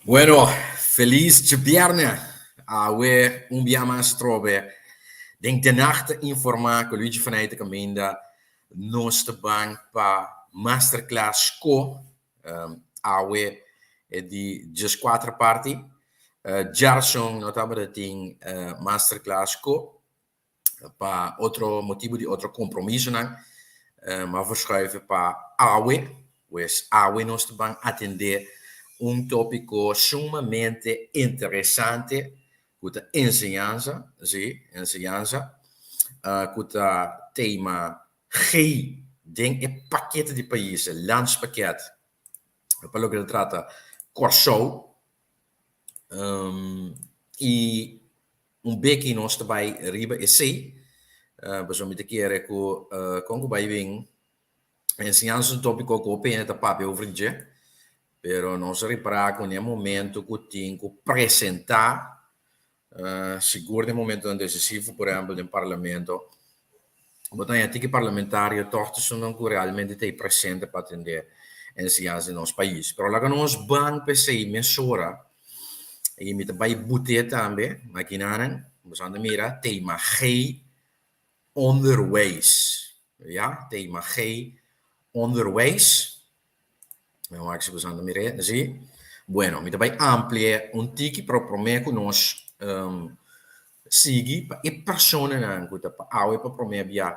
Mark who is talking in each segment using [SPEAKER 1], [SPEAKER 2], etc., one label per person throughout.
[SPEAKER 1] Bueno, feliz Gibierne. We un dia mais trobe. Denk de nacht informar con Luigi vanuit de Caminda. Nos de bank pa masterclass co. We di just 4 parti. Jarson notava de ting masterclass co. Pa outro motivo de outro compromisso não. Maar verschuiven pa AWE. Pues AWE nos de bank atender tópico sumamente interessante, com a ensinança, sim, ensinança, com o tema G, denk é paquete de países, landspakket, para o que trata Corso, e beco nós também riba e sei, basicamente te querer com vai vir ensinança tópico com o pena da papel over pero nós reparar nel momento que tem que apresentar, seguro no momento decisivo, por exemplo, no parlamento, mas tem que parlamentário torto sono realmente te presente para atender ensinança no nosso país. Pero lá que nós vamos pensar mesura e me também botar também, maquinaram, mas anda mira, tema G onderwijs, ja, tema G onderwijs. Vamos ver se você anda mirando, sim? Bueno, mi também amplia tiki proprio me que nós segui e persone anche para para proprio via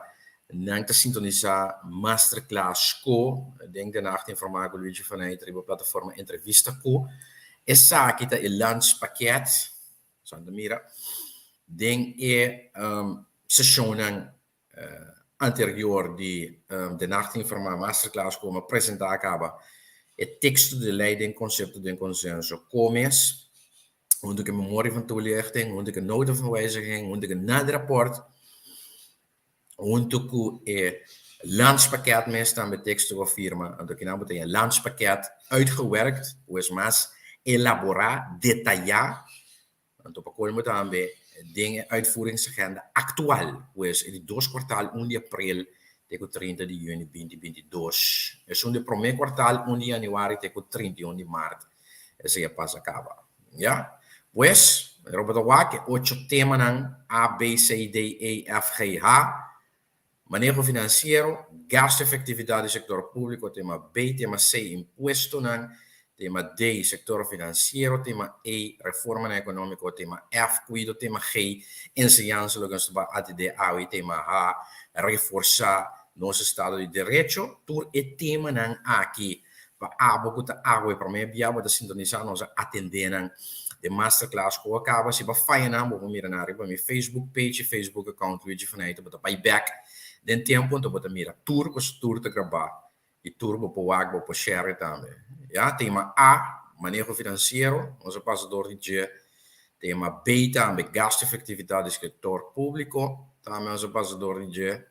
[SPEAKER 1] nanti sintonizar masterclass co denk de nacht informar con Luigi vanuit de plataforma entrevista co e sa kita il lunch pakket sanda mira denk sessione anterior de nacht informar masterclass co ma presentare acaba e texto de leiding, concepten de consenso. Comes, onde que memória van toelichting, onde que nota van wijziging, onde que nadrapport, onde que landspakket meestal met teksten of firma, en dat je nou meteen een landspakket uitgewerkt, hoe mas elaborar, detallar, en op akkoord met aan bij dingen uitvoeringsagenda actual, hoe is in het kwartaal 1 april teco 30 de junho 2022. É o primeiro quartal, 1 de januário, teco 31 de março. Esse já passa acaba. Ja? Pues, Robert Wak, 8 temas A, B, C, D, E, F, G, H. Manejo financeiro, gasto-efetividade do setor público, tema B, tema C, imposto, tema D, setor financeiro, tema E, reforma econômica, tema F, cuido, tema G, ensinança, ATD, A, tema H, reforçar nosso Estado de Direito, tur e tema nan aqui, para a água para mim, biaba da sintonizar nós atendendo de masterclass que acaba, se para fazer não, vou mirar na para meu Facebook page, Facebook account, Luigi vanuit, para payback, den tempo, então para mirar tour, para tour te gravar, e tour para o água, para share também. Ja, tema A, manejo financeiro, onze passador de G, tema B também, gasto-efetividade do setor público, também onze passador de G,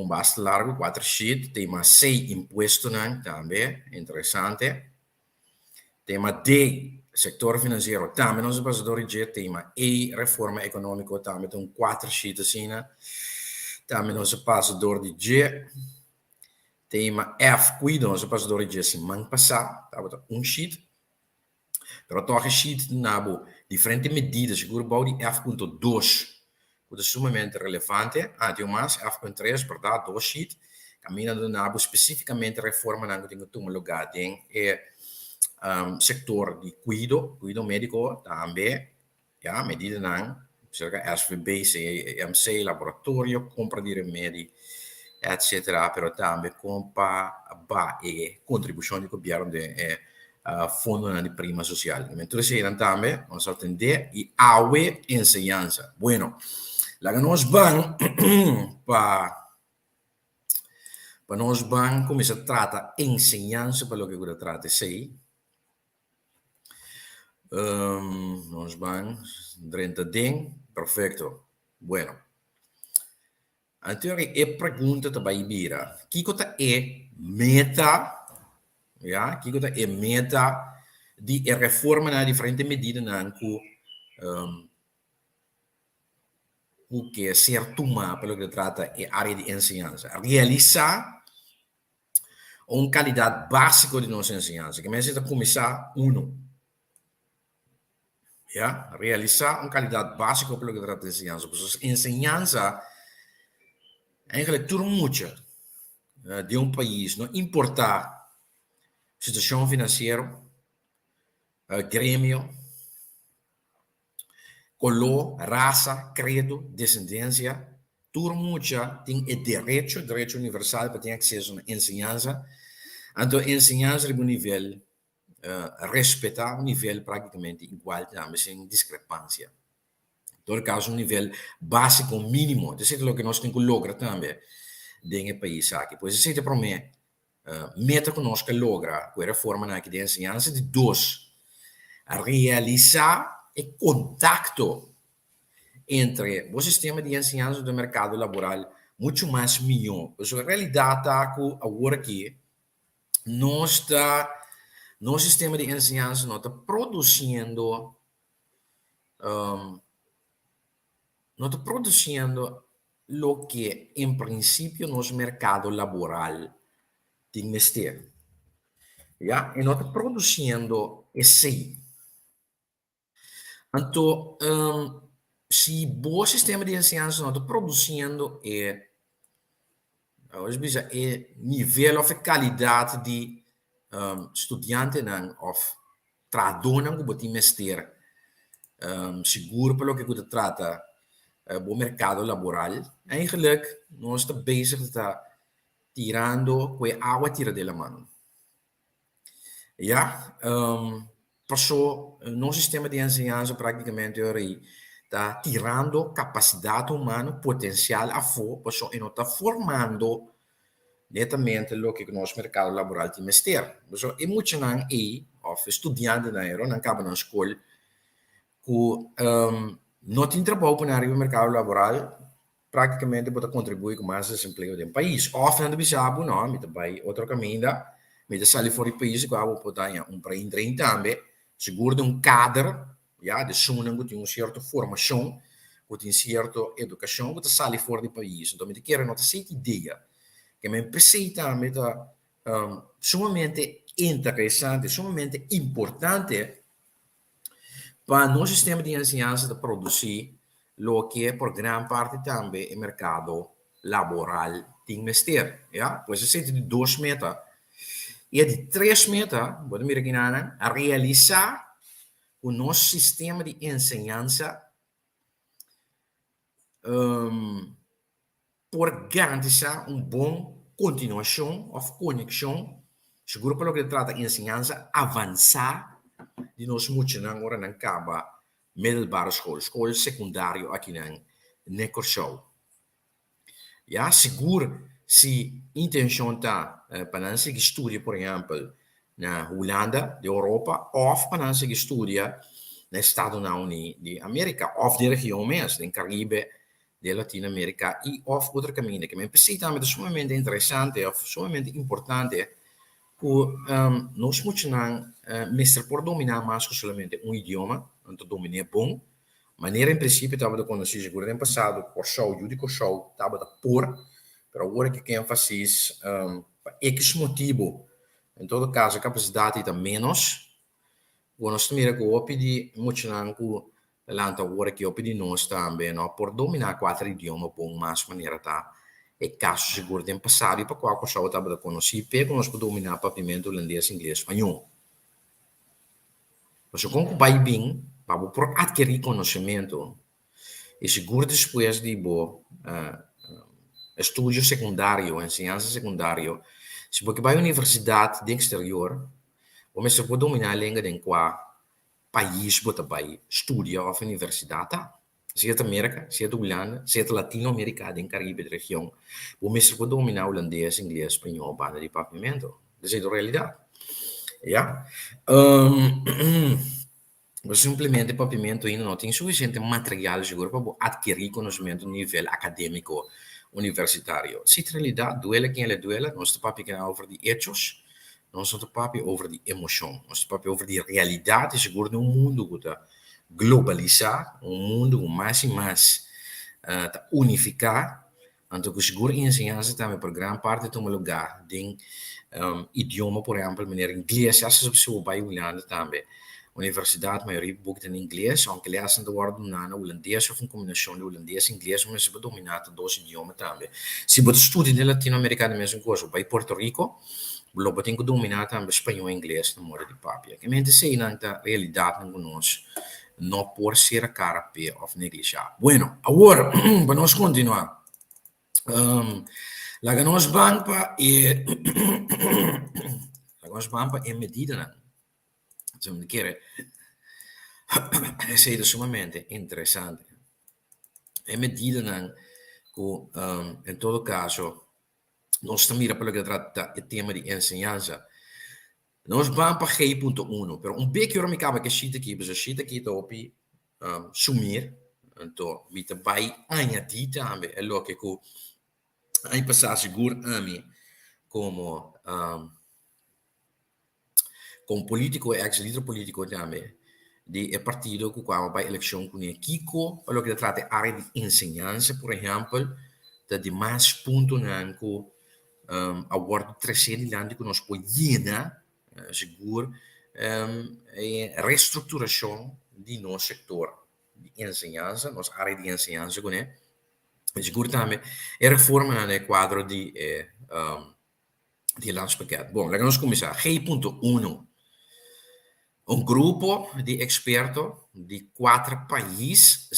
[SPEAKER 1] basta largo, 4 sheet. Tema C, imposto também, interessante. Tema D, setor financeiro, também nós passador de tema E, reforma econômica, também tem 4 sheet assim, também nós passador de G. Tema F, cuido, nós passador de G, semana passada, estava sheet. Pero toch sheet nabo, diferentes medidas, seguro bouw die F.2. É sumamente relevante. Tem mais F.3, verdade, 2 sheet. Caminhando na especificamente reforma na que tem lugar tem setor de cuido médico também, ja, medida não, cerca SVB, CMC, laboratório, compra de remédio, etc. Pero também compra e contribuição do governo de fundo de prima social. Mentre se também nós atender e AWE ensinança. Bueno, lá que nós vamos para nós vamos começar a tratar ensinança para o que eu trata sei. Nós vamos 30 din, perfeito. Bueno. Então, a pergunta também vira, que é meta, ja, que é meta de reforma na diferente medida na o que ser tomar pelo que trata é área de ensinança. Realizar qualidade básica de nossa ensinança, que começa a começar Ya, realizar una calidad básica por lo que trata de enseñanza. Pues enseñanza, eigenlijk todo mucho de un país, no importa situación financiera, gremio, color, raza, credo, descendencia, todo mucho tiene el derecho universal para tener acceso a una enseñanza. Entonces, enseñanza de un nivel, respetar un nivel prácticamente igual, sin discrepancia. En todo caso, un nivel básico mínimo. Eso es lo que nosotros tenemos que lograr también en el país aquí. Pues ese es para mí, meta que nosotros logra con la reforma aquí de enseñanza de dos, realizar el contacto entre o sistema de enseñanza do mercado laboral muito mais melhor. Pues a realidade está que agora aqui nós está no sistema de enseñanza não está produzindo não está produzindo lo que em princípio nos mercado laboral tem que ter. Ja? E não está produzindo esse. Então, se o sistema de enseñanza não está produzindo hoje bisa nível of qualidade de estudante não of tradona que botem mester seguro pelo que você trata o mercado laboral eigenlijk nós está bezig está tirando com a água tira de la mano ja passou no sistema de enseñanza praticamente aí está tirando capacidade humana potencial a fora passou e não está formando netamente lo que nós mercado laboral tem mester. So, e muito não é, of estudante na era, não acaba na escola, que não tem trabalho para o mercado laboral, praticamente pode contribuir com mais desemprego do país. Of não bisabo, não, me vai outro caminho, me sair fora do país, que eu vou dar para entrar também, seguro de cadro, já, de som, que tem uma certa formação, que tem certa educação, que sair fora do país. Então, me quero não ter certa ideia que me precisa sumamente interessante, sumamente importante para o nosso sistema de ensinança de produzir o que por grande parte também o mercado laboral tem que ter. Ja? Pois esse é de duas metas. E de três metas, vamos ver aqui, a realizar o nosso sistema de ensinança por garantizar bom continuação ou conexão, seguro pelo que trata de ensinança, avançar de nós muito agora não acaba middelbare school, escola secundário aqui na Corchou. Ja, seguro se intenção está para não seguir estudo, por exemplo, na Holanda, de Europa, ou para não seguir estudo nos Estados Unidos de América, ou de região mesmo, no Caribe, de Latinoamérica e of outro caminho que me parece também sumamente interessante, sumamente importante, que nós muitos não mestre por dominar mais que somente idioma, então dominar bom, maneira em princípio estava de conhecer seguro no passado, Corchou, Judy Corchou, estava de por, pero agora que ênfase X motivo, em todo caso a capacidade está menos, quando nós também que eu pedi muito não que l'altro ora che ho per di noi também, no? Por dominar quatro idiomas por mais maneira tá é caso seguro de passar e para qual coisa outra para conhecer, pego nós por dominar papimento holandês, inglês, espanhol. Mas como vai bem, para por adquirir conhecimento e seguro depois de bo estudo secundário, ensinança secundário, se porque vai à universidade de exterior, você pode dominar a língua de qual país você vai estudar ou universidade, seja da América, seja da Holanda, seja da Latinoamérica, em Caribe, da região, você pode dominar holandês, inglês, espanhol, banda de papimento. Essa é a realidade. Yeah? Simplesmente papimento ainda não tem suficiente material seguro para adquirir conhecimento no nível acadêmico universitário. Se a realidade duela quem ela duela, nós estamos falando over de hechos, nós estamos falando over de emoção, nós estamos falando over de realidade seguro de mundo que está globalizar, mundo mais e mais está unificar, então que seguro ensinança também por grande parte toma lugar em idioma, por exemplo, maneira inglês, essa pessoa vai olhando também. universidade, maioria boek in inglês, aunque lezen de worden na holandês of een combinatie de holandês e inglês, mas se dominata dois idiomas também. Se você estuda na latino-americana mesmo coisa, vai Porto Rico, logo tem que dominar também espanhol e inglês na moda de papia. Que mente sei na realidade não conosco, não por ser a cara pe of negligear. Bueno, agora vamos continuar. La ganos banpa e la ganos banpa é medida, né? Se me quer è stato sumamente interessante. E medida che in todo caso non sta mira per che tratta il tema di insegnanza. Non sbam per G.1, però un beetje mi cava che scita chi, so scita chi topi sumir, to vita bai añadita ambe, e lo che cu ai passaggi gur ami come con politico e ex leader politico também de partido que kwam bij election con Kiko, quello che tratta area di insegnanza, per esempio, da di mas punto nanco award 300 landi che nos può iena, sicuro, restrutturazione di nostro settore di insegnanza, nostra area di insegnanza con e sicuro também e riforma nel quadro di landspakket. Bom, la cominciare. G.1 un gruppo di esperti di 4 paesi /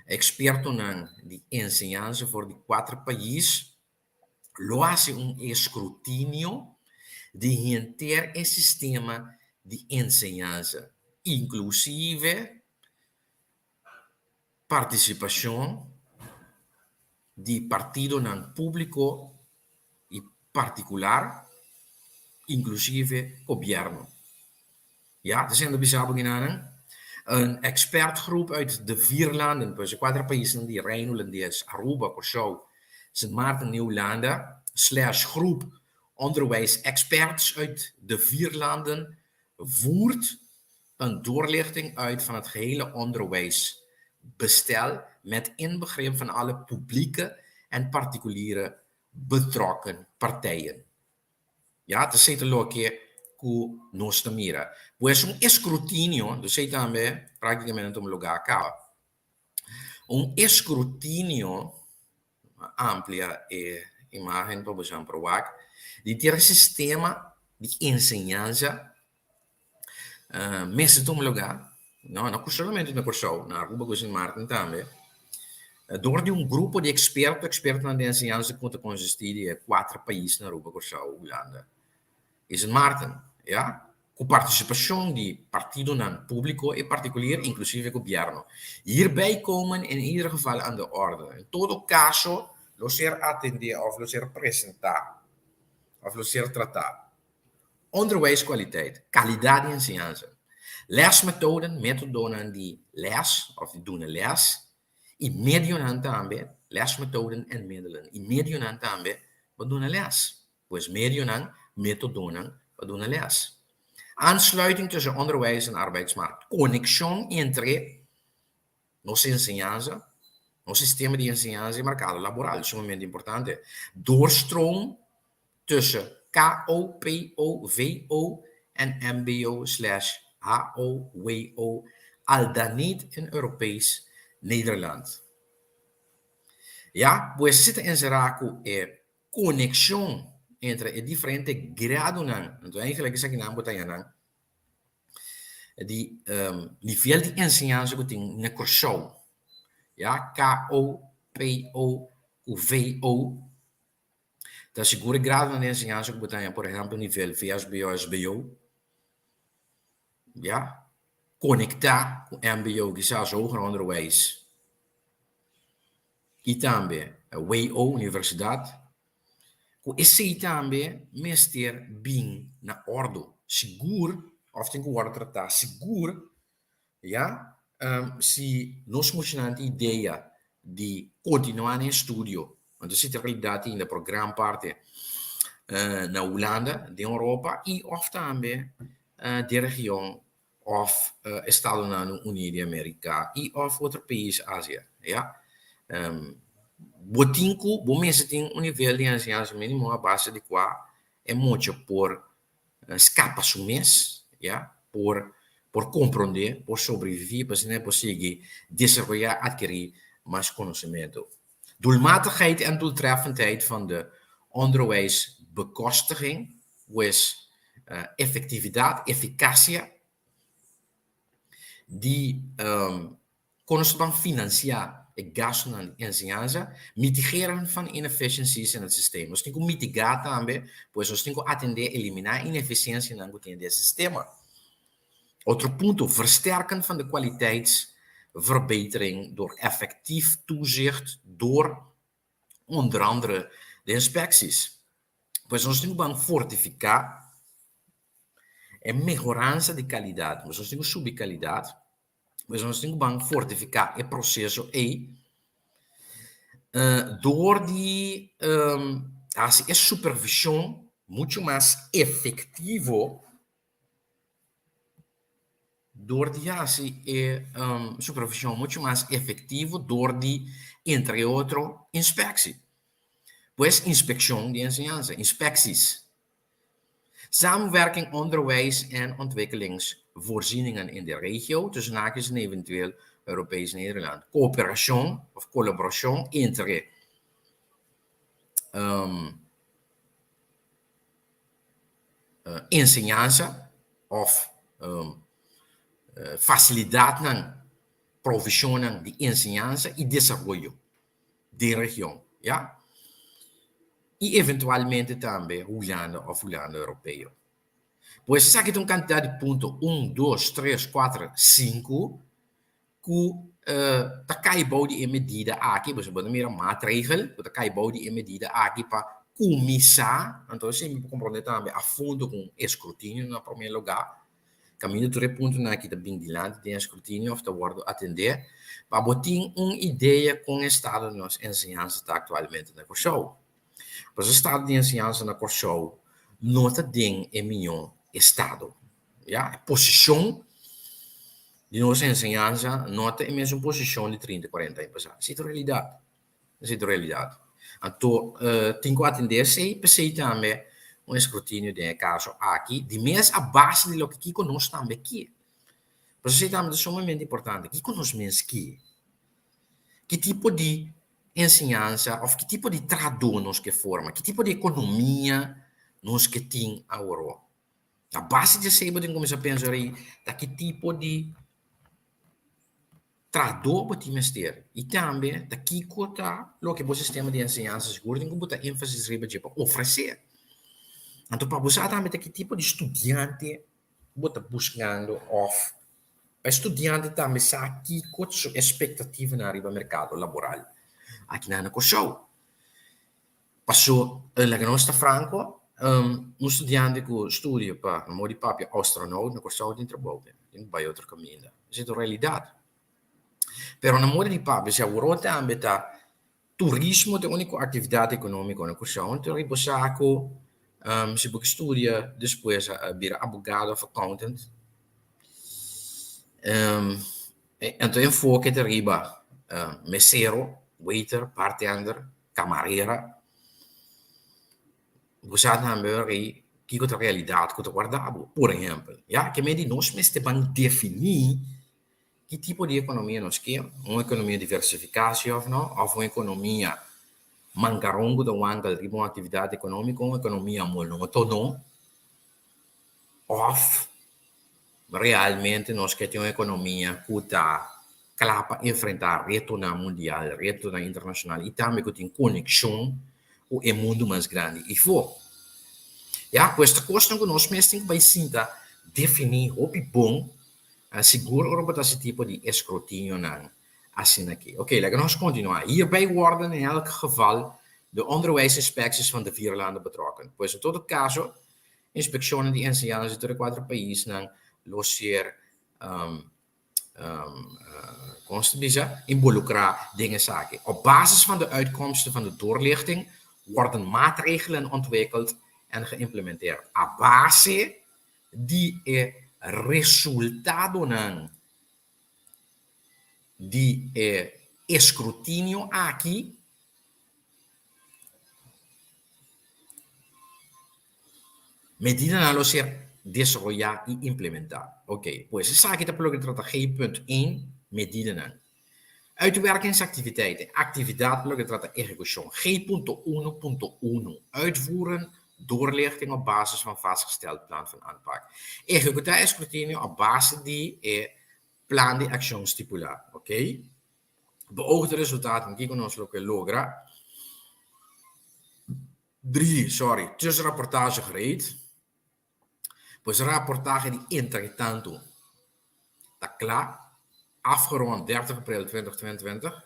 [SPEAKER 1] esperti di insegnanza voor di 4 paesi lo hace un escrutinio di intero sistema di insegnanza, inclusive partecipazione di partido pubblico in particolare inclusive governo. Ja, er zijn er bizar beginnen. Een expertgroep uit de 4 landen, dus de 4 países die Rijn-Hollandisch, Aruba, Curaçao, Sint Maarten, Nieuw-Landen, / groep onderwijsexperts uit de 4 landen voert een doorlichting uit van het gehele onderwijsbestel met inbegrip van alle publieke en particuliere betrokken partijen. Ja, te zitten loke ku nostra mira. Pues un escrutinio, dus sei também praticamente un lugar acá. Un escrutinio amplia e imagen para você provar de ter sistema de enseñanza mesmo um lugar, não solamente na Curaçao, na Aruba, com Sint Maarten também. Door die grupo di experti na enseñanza que consistir de 4 países na Aruba, Curaçao, Holanda e Sint Maarten, ja? Com participação de partido público e particulier, inclusive governo. Hierbij komen in ieder geval aan de orde. In todo caso, lo ser atender of lo ser presentar, of lo ser tratar. Onderwijskwaliteit, kwaliteit de enseñanza. Lesmethoden, methoden die les, of die doen een les. I medios também, lesmethoden en middelen. I medios também, we doen een les. Pues medios, methoden, we doen een les. Aansluiting tussen onderwijs en arbeidsmarkt. Conexão entre nossa enseñanza, nosso sistema de enseñanza e mercado laboral. Sumamente importante. Doorstroom tussen KO, PO, VO en MBO / HO, WO, al dan niet in Europees Nederland. Ja, pues zitten in Zeraku conexão entre diferentes grados, então eigenlijk is aqui na Botayanang, die nível de enseñanza que tem na Curaçao, ja, KO, PO, VO, da segura grado de enseñanza que Botayanang, por exemplo, nível VSBO, SBO, ja, conectar com MBO, que zelfs hoger onderwijs, e também a WO, universidade, com esse também mestre bem na ordem, seguro, of tem que worden tratar seguro, ja, se nós temos a ideia de continuar em estudo, want zit realidade in de programmaparte na Holanda, de Europa, e of também de região of Estados Unidos da América e of outro país Ásia, ja. Botinco, bom mês tem nível de enseñanza mínimo a base de qua é muito por escapa su mês, ¿ya? Por comprender, por sobrevivir, para se conseguir desarrollar, adquirir más conocimiento. Doelmatigheid en doeltreffendheid van de onderwijsbekostiging was effectiviteit, eficacia, die konden financiar el gasto na enseñanza, mitigeren van inefficiënties in het systeem. Nós temos que mitigar também, pois nós temos que atender, eliminar ineficiência no sistema. Outro ponto, versterken van de kwaliteitsverbetering door effectief toezicht door onder andere de inspecties. Pois nós temos que fortificar a melhorança de qualidade, mas nós temos que subir qualidade, mas nós temos que fortificar o processo e door die a supervisão muito mais efetivo, door die supervisão muito mais efetivo, door die, entre outros, inspectie. Pues inspectie de enseñanza, inspecties. Samenwerking, onderwijs en ontwikkelingsvoorzieningen in de regio, tussen haakjes en eventueel Europees Nederland. Cooperatie of collaboratie entre enseñanza of facilitando provisión de enseñanza y desarrollo de región, ¿ya? Y eventualmente también Holanda of Holanda europeo. Pues saque una cantidad de puntos 1, 2, 3, 4, 5 que takai body in medida aqui, você pode mirar maatregel, que takai body in medida aqui para começar, então você me compreende também a fundo com escrutínio no primeiro lugar. Caminho de ponto na aqui também dilante de escrutínio of te worden atender, para botar uma ideia com o estado de nossa ensinança está atualmente na Corsou. Mas o estado de ensinança na Corsou não tem em melhor estado, já? A posição de nossa ensinança nota em mesma posição de 30, 40 anos passado. Isso é realidade. Isso é realidade. Então, tem que atender se também um escrutínio de caso aqui, de mesmo a base de lo que aqui conosco também aqui. Mas isso também é sumamente importante. Aqui conosco mesmo aqui. Que tipo de ensinança, ou que tipo de tradução nós que forma, que tipo de economia nós que tem agora. A base de ser, podemos começar a pensar aí, da que tipo de trador para investir. E também, daqui está o que o sistema de ensinança seguro tem que botar ênfase para oferecer. Então, para você também, que tipo de estudante está buscando, ou para estudante também, sabe que sua expectativa na área do mercado laboral. Aqui na Corsou. Passou, lá que nós está franco, estudante que estuda para o modo de papel astronauta na Corsou dentro da bolsa. Tem que vai outro caminho. Isso é a realidade. Pero na moda de papel, se agora também está turismo é a única atividade econômica na Corsou. Então, ele saco se você estuda depois vira advogado ou accountant. Então, enfoque de riba mesero, waiter, bartender, camareira. Você também que a realidade que guardado, por exemplo, já que me nós mesmo definir que tipo de economia nós queremos, uma economia diversificada ou não, ou uma economia mancarongo da wanga de uma atividade econômica, uma economia monótona, ou realmente nós queremos uma economia que está clara para enfrentar reto na mundial, reto na internacional, e também que tem conexão com o mundo mais grande. E foi. Ja, questa questão que nós mesmos vai sentar definir o que bom, seguro para esse tipo de escrutínio não assim aqui. Oké, laten we continuar. Hierbij worden in elk geval de onderwijsinspecties van de vier landen betrokken. Pues in todo caso, inspecciones de enseñanza de 4 países não los ser como se diz, involucrar dingen zaken. Op basis van de uitkomsten van de doorlichting worden maatregelen ontwikkeld en geïmplementeerd. A base di resultado di escrutínio aqui medida na lo ser desarrollar y implementar. Ok, pues esa aquí te plugin trata G.1 medida. Uitwerkingsactiviteiten. Activiteit plugin trata execution. G.1.1 uitvoeren, doorlichting op basis van vastgesteld plan van aanpak. Ejecutar escrutinio op basis die plan de acción stipular. Ok? Beoogde resultaten que ons lo que logra. 3, tussenrapportage gereed. Pues rapportage die entretanto está klaar. Afgerond 30 april 2022.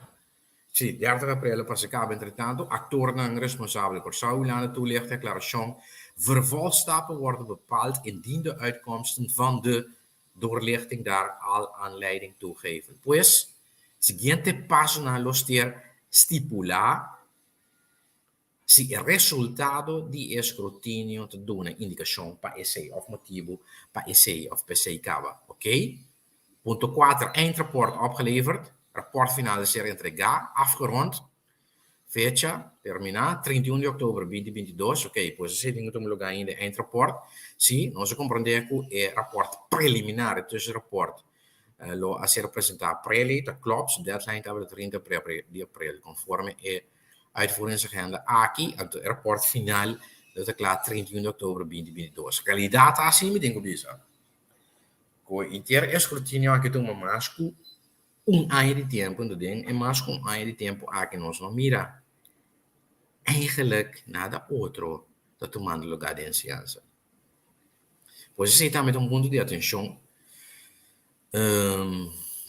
[SPEAKER 1] Zie, 30 april pas ik heb entretanto. Actoren responsabele voor Saulane toelicht declaration. Vervolgstappen worden bepaald indien de uitkomsten van de doorlichting daar al aanleiding toe geven. Pues, siguiente paso na los ter stipular se il risultato di escrutinio te dona indicação para esse of motivo para esse of PC cava, ok? Punto 4, eindrapport opgeleverd, rapport finale ser entregar, afgerond, fecha, terminar, 31 de oktober 2022, ok, pues esse ding tem lugar ainda eindrapport, sim, nós compreendemos que é rapport preliminar, tussenrapport, lo a ser apresentado preli, dat klopt, deadline hebben we 30 april, conforme uitvoeringsagenda aqui, het rapport final, dat is klaar 31 oktober 2022. Realidade assim, me tenho que com inteiro escrutínio aqui toma mais com ano de tempo, e mais com ano de tempo aqui nós não mira. Eigenlijk nada outro dat tomando lugar de ciência. Pois você está met ponto de atenção.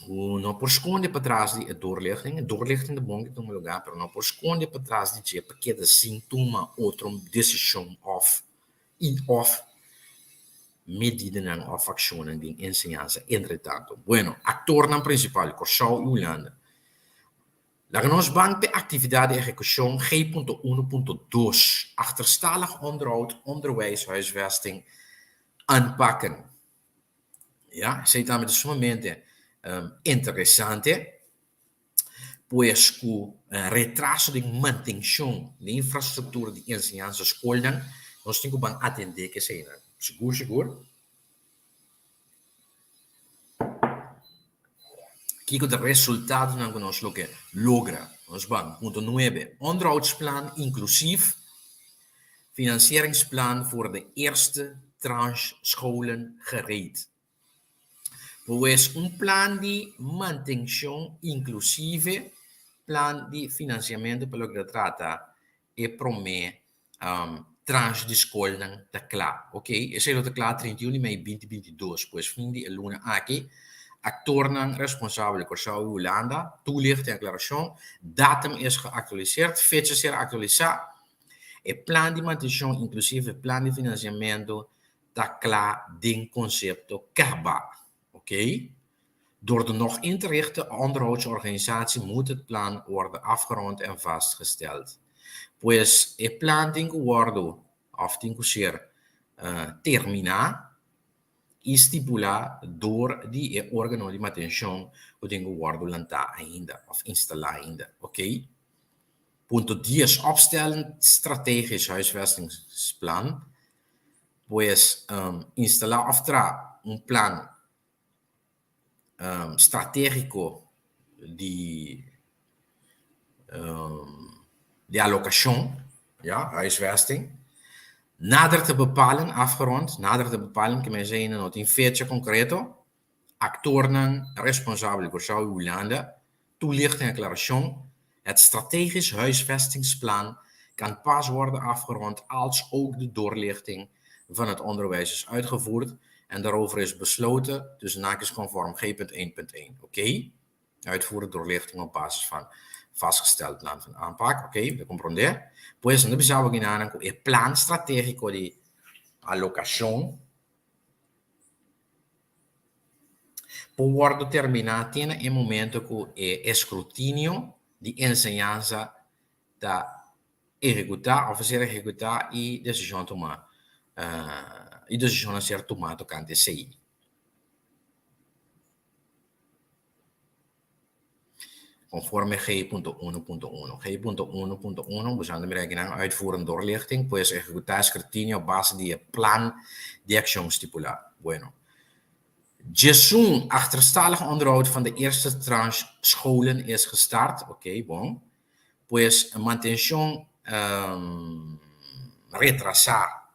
[SPEAKER 1] Não por esconde para trás de doorlichting. Doorlichting de bom que toma lugar, mas não por esconde para trás de que pequena sintoma outra decisão of medida of actionen de enseñanza. Entretanto, bueno, actor na principal, Corsau e Holanda. La nos bank de activiteit de execution G.1.2, achterstallig onderhoud, onderwijs, huisvesting, aanpakken. Ja, certamente sumamente interessante, pues con retraso de manutención de infraestructura de enseñanza escolar, nós temos que atender que seja. Seguro. Kijk op de resultaten dan ons lo que logra. Ons bank. Punto 9. Onderhoudsplan inclusief financieringsplan voor de eerste tranche scholen gereed. Pues un plan de manutención inclusive plan de financiamento per lo que trata e promete tranche de escola está claro, ok? Esse é o claro 31 de maio 2022, pois fim de luna aqui, actoren responsabele Corsau Holanda, toelicht en declaração, datum is geactualiseerd, fecha ser actualizado, e plan de manutenção inclusive plan de financiamento está claro ding concepto CABA, ok? Door de nog in te richten onderhoudsorganisatie moet het plan worden afgerond en vastgesteld. Pues el plan tem que guardo, of tem que ser terminar e estipular door die órgão de manutenção o tem que guardo lantar ainda, of instalar ainda, ok? Punto 10, opstellen strategisch huisvestingsplan. Pues instalar of tra un plan stratégico de allocatie, ja, huisvesting. Nader te bepalen, afgerond, nader te bepalen, que me zeggen dat in fecha concreto, actoren responsabele voor Zuid-Holanda, toelichting en declaratie, het strategisch huisvestingsplan kan pas worden afgerond als ook de doorlichting van het onderwijs is uitgevoerd en daarover is besloten, dus naakjes conform G.1.1, oké? Uitvoeren doorlichting op basis van vastgesteld plan van aanpak, ok, de comprender. Pues no pensaba que nada con el plan estratégico de alocación por determinar tiene el momento que el escrutinio de enseñanza da ejecutar, ofrecer ejecutar y decisión tomar, y decisión a ser tomada tocante seguir. conforme G.1.1. G.1.1 usando berekening uitvoeren doorlichting, pues ejecutar escrutinio a base de plan de acción stipulado. Bueno. Jason achterstallig onderhoud van de eerste tranche scholen is gestart. Oké, bon. Pues mantención retrasada.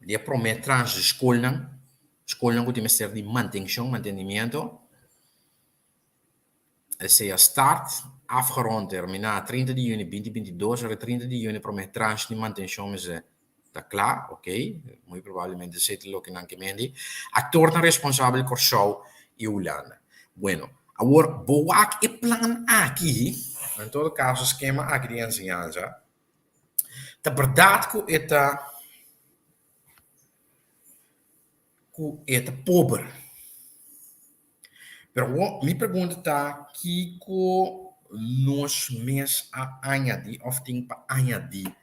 [SPEAKER 1] De primeira tranche de scholen. Scholen moet je ser de mantenimiento. Sea start, afgerond, terminado 30 de junio 2022, sobre 30 de junio, primeira tranche de mantención está claro, ok? Muito provavelmente se lo que não quemendi. Actor não responsável por show e Holanda. Bueno, agora, boak e plan aqui, em todo caso, esquema aqui de ensinança, tá verdade que é pobre. Pero minha pergunta está, Kiko nós mês a añadir, of tem para añadir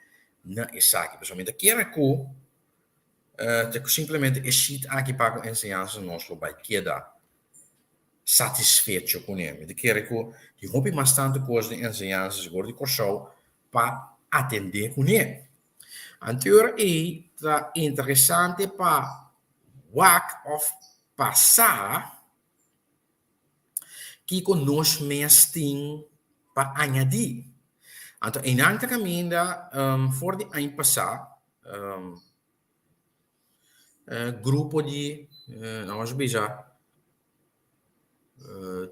[SPEAKER 1] na essa aqui. Pessoalmente, quero que simplesmente esse aqui para a ensinança nós vai quedar satisfeito com ele. Eu quero que houve bastante coisa de ensinança, agora de curso, para atender com ele. Anterior é interessante para walk of passar que conosco mês tem para añadir. Então, em outra caminha, for de ano passado, grupo de, vamos ver já,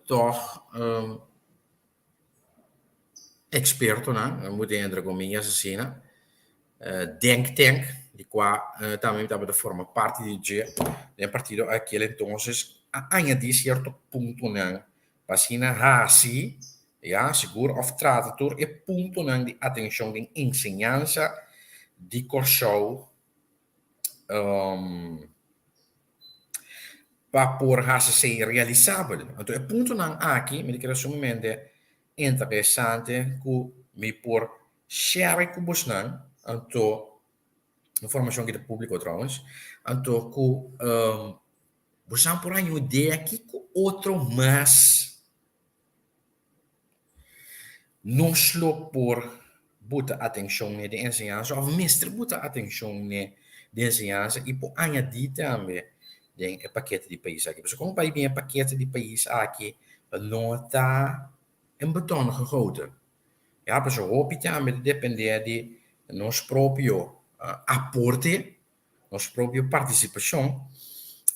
[SPEAKER 1] toch, experto, né? Moet entre comillas assim, né? Denk tank, de qual também estava de forma parte de partido aquele entonces añadir certo ponto, né? Pasina hasi, ja, seguro of tradutor e ponto não de atenção de ensinança de curso para por hasi ser realizável. Então, o ponto não aqui, me quero sumamente interessante que me por share com você não, então informação que é público trouwens, então que você por aí ideia aqui com outro mais não só por botar atenção de ensinança, ou mestre botar atenção de ensinança e por añadir também o paquete de país aqui. Porque como vai bem o paquete de país aqui, não está em beton gegoten. Ja, pues hoop também depender de nosso próprio aporte, nossa própria participação.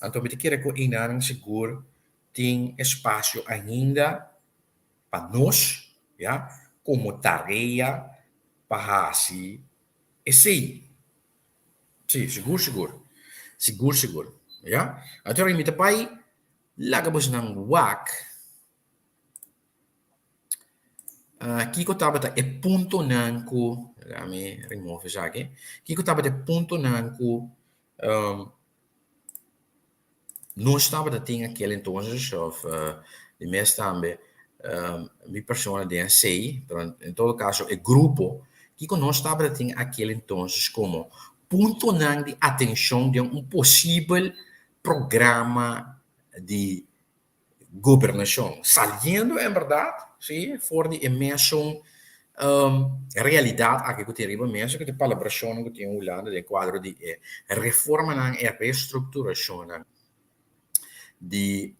[SPEAKER 1] Então, me quero que o Inarang seguro tem espaço ainda para nós, ja, como tarefa para assim, esse, sim, seguro, ja. Então, me tapai, lagabos ng WAC, Kiko tabata e punto nanku, kami remove já aqui. Kiko tabata e punto nanku, não estava da tinha aquele entonces, of de mês também, mi persona de sei, em todo caso, o grupo, Kiko não estava da tinha aquele entonces como ponto nan de atenção de possível programa de governação, saliendo em verdade, sim, for de imersão realidade aqui que tem riba mesmo que tem palabração que tem Holanda de quadro de reforma e reestruturação de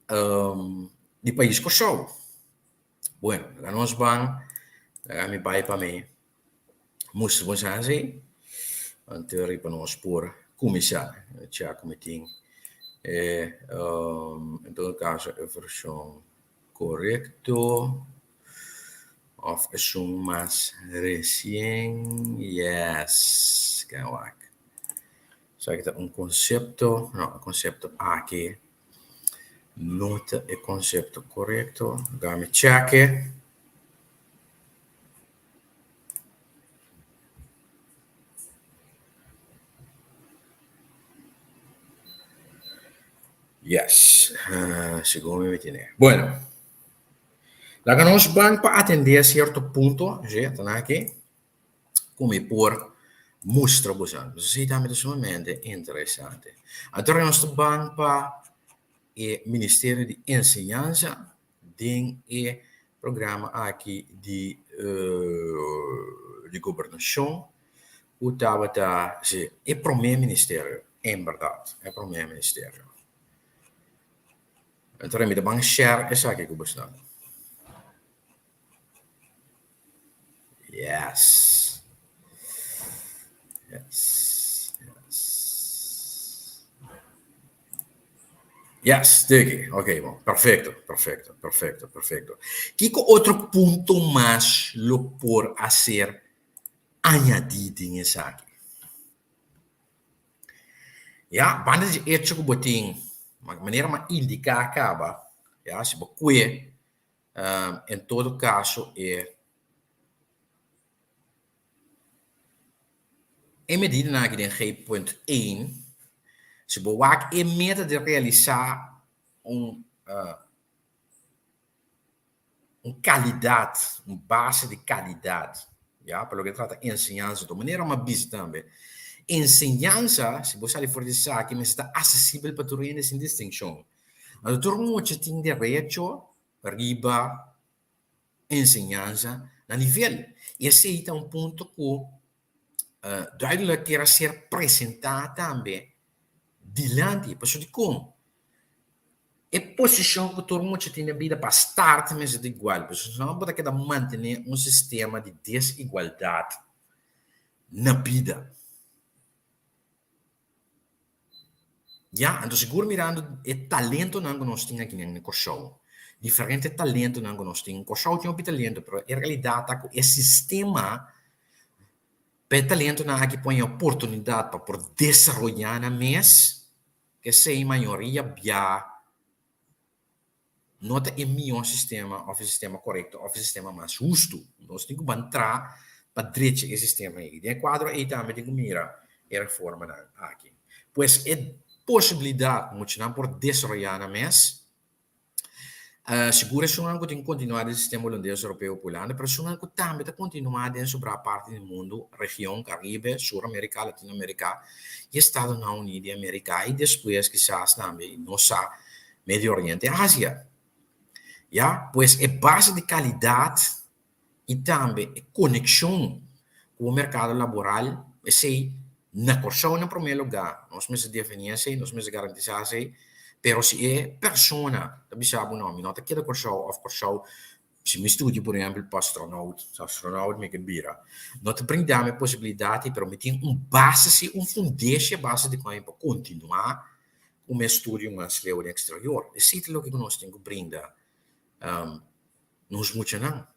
[SPEAKER 1] país que sou. Bueno, nós vamos me vai para mim, mostramos assim, anterior para nós por começar, já cometing. Em todo caso, a versão correcto of es un más recién, yes, kawak. So kita concepto, no, concepto aqui, nota e concepto correcto, game check. Yes, segundo me tiene. Bueno, la que nos van para atender a cierto punto, já está aqui, como por mostra você. Você está me sumamente interessante. Então, nós vamos para o Ministério de Ensinança tem o programa aqui de governação, o estava é para o meu ministério, em verdade, é para o meu ministério. Então, eu me dou share essa aqui que eu estou. Yes. Yes. Yes. Yes, Digi. Ok, bom. Perfeito, perfeito, perfeito, perfeito. Que outro ponto mais lo por a ser añadido em essa aqui? Ja, wanneer je eerst zo beting, maar wanneer maar indica acaba, ja, se boque, em todo caso, em medida na que tem G.1, se boak é meta de realizar qualidade, base de qualidade, ja, pelo que trata ensinança, de maneira uma bis também. Ensinança, se você for dizer que está acessível para todos eles sem distinção. Mas todo mundo tem direito riba ensinança a nível. E esse é um ponto que duidelijk terá ser apresentado também diante, pessoal de como é posição que todo mundo tem na vida para estar também de igual, pessoal não pode querer manter um sistema de desigualdade na vida. Ja, então seguro mirando o talento que nós temos aqui no show. Diferente talento que nós temos. O show tem um talento, mas em realidade o sistema para talento na aqui põe oportunidade para por desenvolver na mês que se a maioria via nota é melhor sistema, o sistema correto, o sistema mais justo. Nós temos que entrar para direito esse sistema aí. De quadro aí também tem que mirar a reforma aqui. Pois é possibilidade muito não por desenvolver na mês. Segura que tem que continuar o sistema holandês europeu pulando, mas que também está continuar dentro da parte do mundo, região Caribe, Sul-América, Latinoamérica e Estados Unidos da América e depois quizás também nossa Médio Oriente e Ásia. Ja, pois é base de qualidade e também é conexão com o mercado laboral, esse na corção em primeiro lugar, nós mesmos definimos, nós mesmos garantizamos, pero se é persona, também sabe o nome, não tem que dar corção, of corção, se me estudo, por exemplo, para astronauta me vira, não te brindamos a possibilidade, pero me tem base, fundamento, base de como para continuar o meu estudo mais leu no exterior. Esse é o que nós temos que brindar. Nos muito não.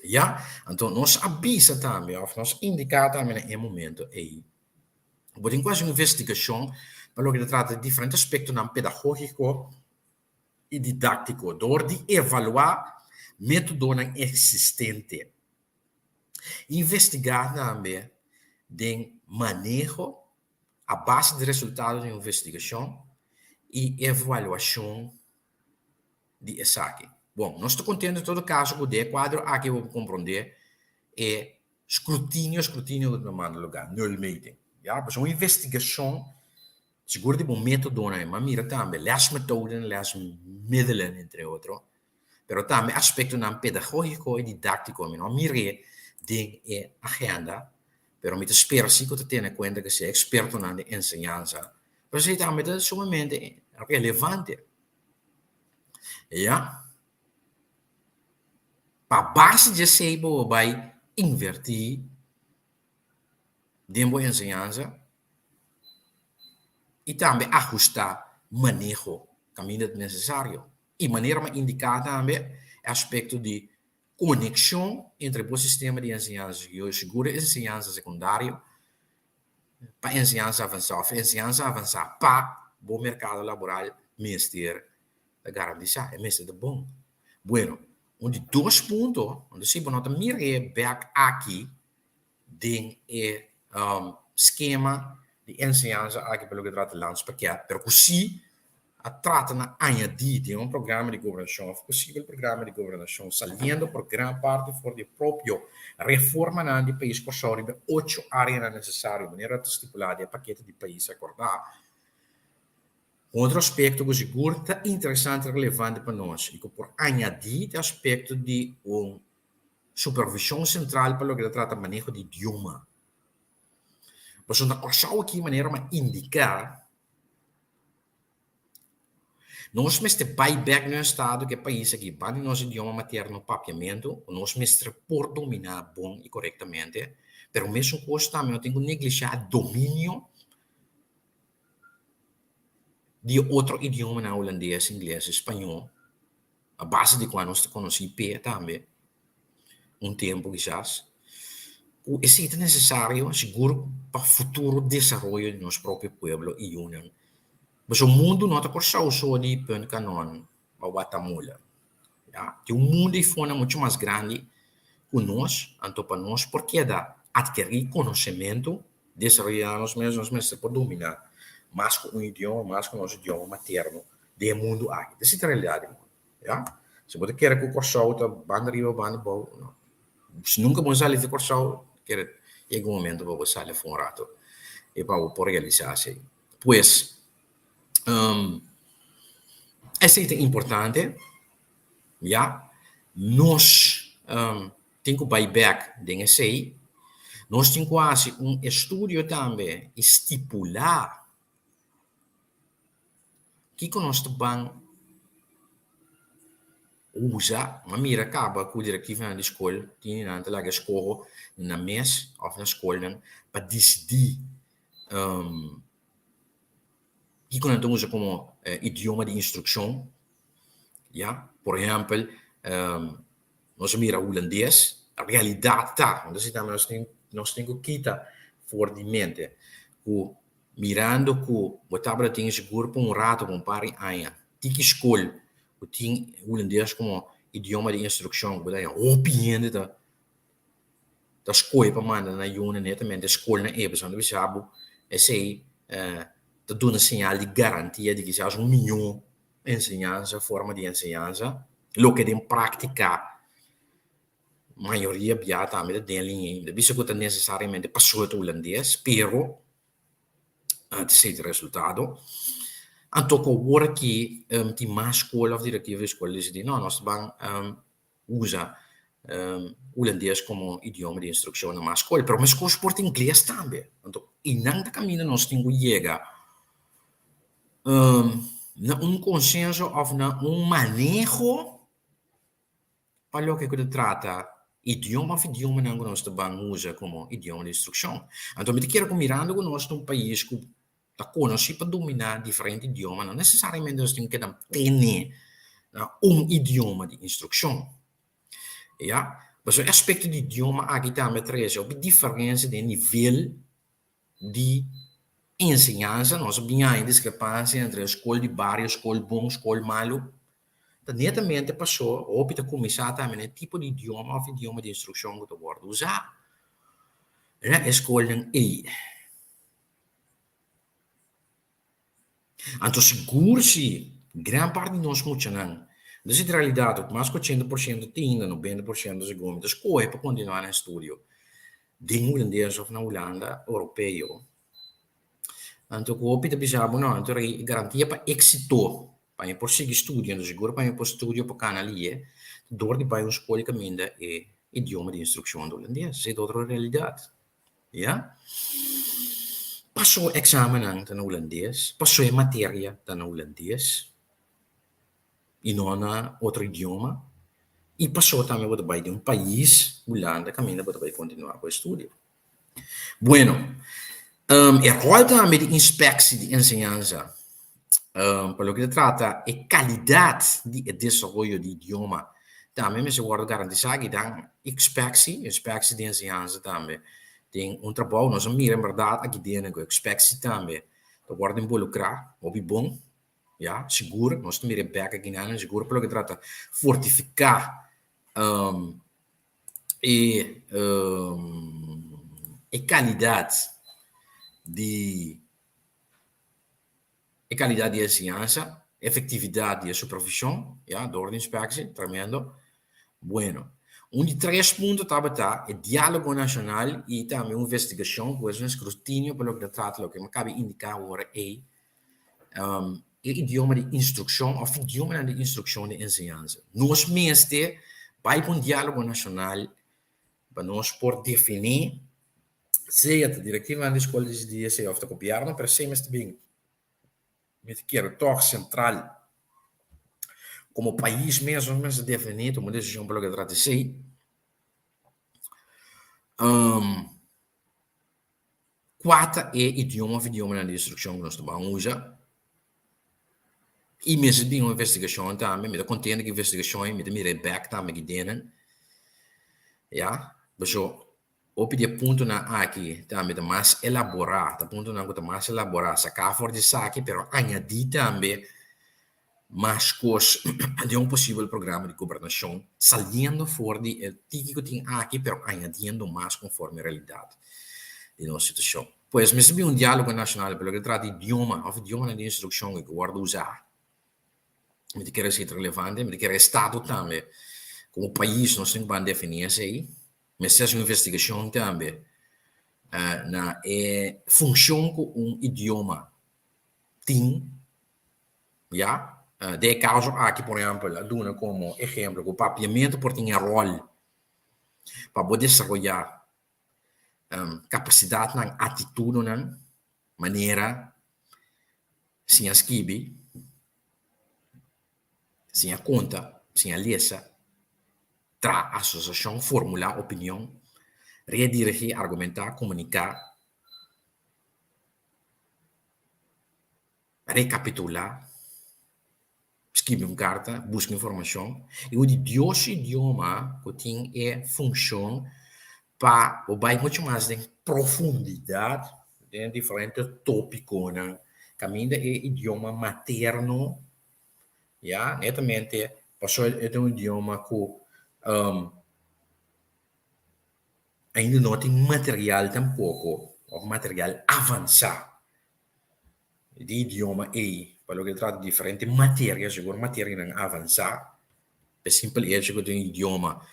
[SPEAKER 1] Ja, então nós avisa também, nós indica também no momento aí. Podem quase uma investigação, para que trata de diferentes aspectos não pedagógico e didático, door de evaluar método não existente. Investigar também de manejo a base de resultados de investigação e avaliação de essa aqui. Bom, nós estamos contentes em todo caso com o quadro aqui eu vou compreender é escrutínio de tomar lugar, null meeting. Ja, mas uma investigação seguro de um método, né? Mas mira também, as metoden, as middelen, entre outros, pero também aspecto não pedagógico e didático, não mire de agenda, pero me espera sim que tenha em conta que se é experto na ensinança, mas é também sumamente relevante. Ja? Para base de se vai invertir dentro da ensinança e também ajustar manejo caminho necessário. E maneira mais indicada também é aspecto de conexão entre o sistema de ensinança e o seguro ensinança secundário para ensinança avançada para o mercado laboral mestre da garantia é mestre de bom. Bueno, onde dois pontos, onde se nota mire back aqui de esquema de ensinança aqui pelo que trata de landspakket, pero così a trata na añadir de um programa de governação, possível programa de governação, saliendo por gran parte for de proprio reforma na de país por sobre 8 áreas necessárias, maneira estipulada e paquete de país acordar. Outro aspecto que seguro está interessante e relevante para nós, e que por añadir o aspecto de uma supervisão central para o que trata de manejo de idioma. Mas uma coisa aqui de maneira de indicar, nós mesmo buyback no estado que país aqui, para nosso idioma materno papiamento, nós mesmo por dominar bom e corretamente, pero mesmo coisa também eu tenho que negligenciar domínio de outro idioma na holandês, inglês, espanhol, a base de quando nós conhecemos também, tempo quizás, é necessário, seguro, para o futuro desenvolvimento de nosso próprio povo e união. Mas o mundo não está por só de ponto canon, para Guatemala. O mundo é muito mais grande que nós, então para nós, porque dá adquirir conhecimento, desenvolver nós mesmos para dominar mais com um idioma, mais com o nosso idioma materno, do mundo aqui. Essa é a realidade. Se você quer que o corso está banda arriba, banda abaixo, se nunca vamos sair de corso, chega um momento para você sair por um rato e para realizar-se. Pois, essa é importante, nós temos que buyback de esse, nós temos quase estudo também estipular que nós vamos usar, uma mira acaba com o diretivo na escola, tem na escola, na mês ou na escola, para decidir que nós usa como idioma de instrução, por exemplo, nós mira holandês, a realidade está, nós temos que quitar fortemente, mirando que o tabela tem seguro para rato, para pari aia, tem que escolher o tem holandês como idioma de instrução, que é opinião da escola para mandar na juna netamente, a escola na EBS, onde você sabe, esse te dá uma sinal de garantia de que se há milhão de ensinança, forma de ensinança, lo que tem prática, maioria biata também tem linha, de isso que necessariamente passou o holandês, pero antes de resultado, então agora que tem mais escola ou diretiva de escola diz não, nós vamos usar holandês como idioma de instrução na mais escola, mas com esporte inglês também. Então, e não da caminho nós temos que chegar na consenso ou na manejo para o que trata idioma ou idioma que nós vamos usar como idioma de instrução. Então, me quero mirando que nós temos um país que está conhecido para dominar diferentes idiomas, não necessariamente nós temos que ter idioma de instrução. Mas o aspecto de idioma aqui também traz a diferença de nível de ensinança, nós temos a discrepância entre a escola de bairro, a escola bom, a escola malo. Netamente passou, ou para começar também, o tipo de idioma ou idioma de instrução que eu vou usar na escola E. Então, seguro-se, grande parte de nós funcionam. Nessa realidade, mais que 80% tem, 90% dos governos escolhe para continuar no estúdio. De holandês ou na Holanda, europeu. Então, o que eu pensava, não, então, garantia para êxito. Para prosseguir estudando, seguro para estudar para canalier, door die bij ons school caminda e idioma de instrução do holandês. É outra realidade. Passou o exame no holandês, passou a matéria no holandês, e não na outro idioma, e passou também para de país, Holanda, caminda para continuar com o estudo. Bueno, rol também de inspecção de ensinança. Pelo que trata a qualidade de desenvolvimento de idioma, também se guarda garantizar que dan inspecção de ensinança também. Tem trabalho, nós mira em verdade aqui dentro com inspecção também. Então, guarda involucrar, ouvi bom, seguro, nós também back aqui na seguro, pelo que trata fortificar a qualidade de ensinança, efetividade de supervisão, door de inspecção, tremendo. Bueno, de 3 pontos está o diálogo nacional e também uma investigação, pois um escrutínio, pelo que trata, o que me cabe indicar agora é é idioma de instrução ou idioma de instrução de ensinança. Nós mesmos, vai para um diálogo nacional, para nós por definir se a diretiva da escola de dia se of te copiar, para ser mais bem, met keer toch central, como país mesmo, mas definido, uma decisão pelo que trata de ser, quatro é idioma de instrução que nós estamos usando. E mesmo bem uma investigação também, me contendo que investigação, me back também que denen, ja, então, o pedir ponto na aqui, também mais elaborar, tá ponto na coisa mais elaborar, sacar fora de saque, pero añadir também mais coisas de possível programa de governação, saliendo fora de el típico tem aqui, pero añadindo mais conforme a realidade de nossa situação. Pois, mesmo bem diálogo nacional, pelo que trata de idioma, ou idioma de instrução que guarda usar, me quer ser relevante, me quer Estado também, como país, nós temos que definir isso aí, mas se uma investigação também, na função que idioma tem, já, de caso aqui, por exemplo, duna como exemplo, o papiamento por ter rol para poder desenvolver capacidade, na atitude, na maneira, sem escrever, sem a conta, sem a lesa, tra associação, formular opinião, redirigir, argumentar, comunicar, recapitular, escrever uma carta, buscar informação. E o idioma que tem é função para o vai muito mais de profundidade em diferentes tópicos, né? Caminho é idioma materno, já, netamente, passou é um idioma que ainda não tem material tampouco, ou material avançado de idioma e para o que trata de diferentes matérias, seguro matéria não avançar, é simples é que tem idioma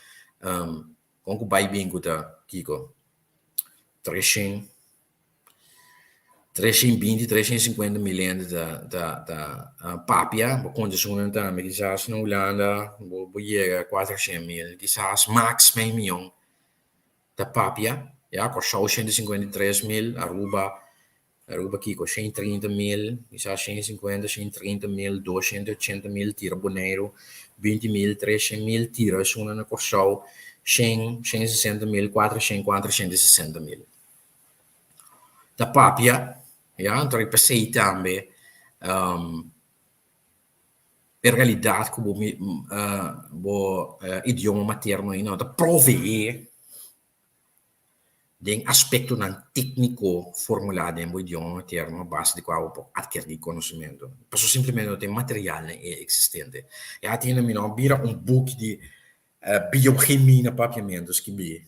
[SPEAKER 1] com que vai bem com o Kiko 320, 350 milhões da papia, por condições também, quizás na Holanda, vou chegar a 400 mil, quizás max meio milhão da papia, ja, com 153 mil, Aruba aqui com 130 mil, quizás 150, 130 mil, 280 mil, tira boneiro, 20 mil, 300 mil, tira, isso na Corsau, 100, 160 mil, 400, 460 mil. Da papia, ja, então eu pensei também, in realidade, como o idioma materno, não, da prover de aspecto não técnico formulado em idioma materno, a base de qual eu adquirir conhecimento. Posso simplesmente não ter material existente. E tem não vira book de biochemia na papiamentos que me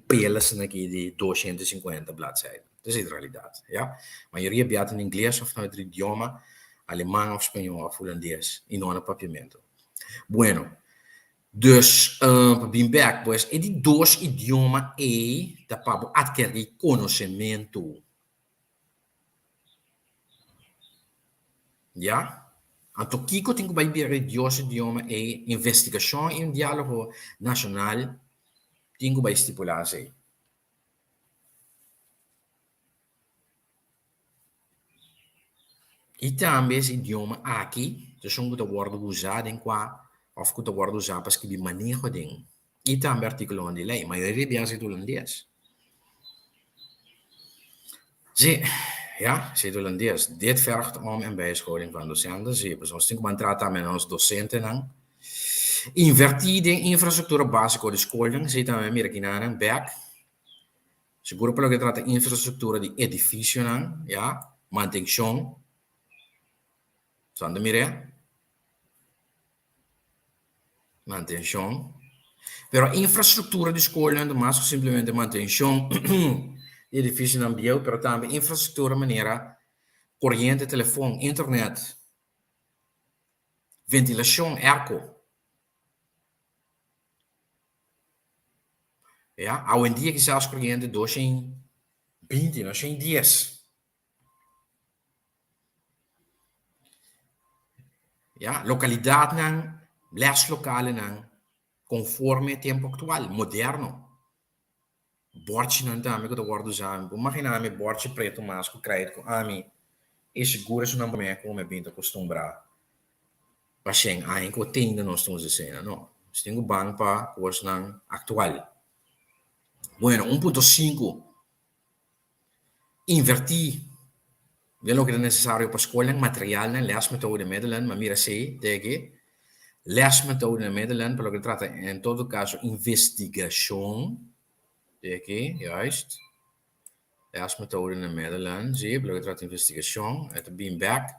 [SPEAKER 1] pelas aqui de 250 bladzijden. Dat is de realidade. Ja? A maioria beata em inglês ou no idioma alemão, espanhol ou holandês e não no papiamento. Bueno, dus para vir back, pois, é de dois idiomas e da para adquirir conhecimento. Ja? Então, Kiko tem que vai ver dois idiomas e investigação e diálogo nacional tem que vai estipular aí. E também esse idioma aqui, que são que worden usado em qual of que worden usado para escrever manejo de. E também artigo de lei, mas a maioria é holandês. Sim, ja, zit holandês. Dit vergt en bijscholing van docenten. Sim, dus ons tem que tratar met ons docenten. Invertir in infrastructuur básica de scholing. Sim, também mira aqui na back. Seguro pelo que trata infraestrutura de edifício, ja, manutenção. Sande mire? Manutenção. Pero infraestrutura de escola não é mais simplesmente manutenção edifício não bio, pero também infraestrutura maneira corrente, telefone, internet, ventilação, airco. Ja, hoje em dia que zelfs corrente 220, 10. Ja, localidade não, les locale não, conforme tempo atual, moderno. Bordje não também que eu guardo já, imagina me bordje preto mas com crédito, a mim, e seguro isso não me como me bem acostumbrado. Pasien, aí que eu tenho nós estamos dizendo, não, tenho banco para coisa não atual. Bueno, 1.5, invertir. Vê lo que é necessário para a escola, material, lesmetode, middelen, maar mira sei, tegen, lesmetode, middelen, pelo que trata, em todo caso, investigação, tegen, juist, lesmetode, middelen, zie, pelo que trata, investigação, het being back,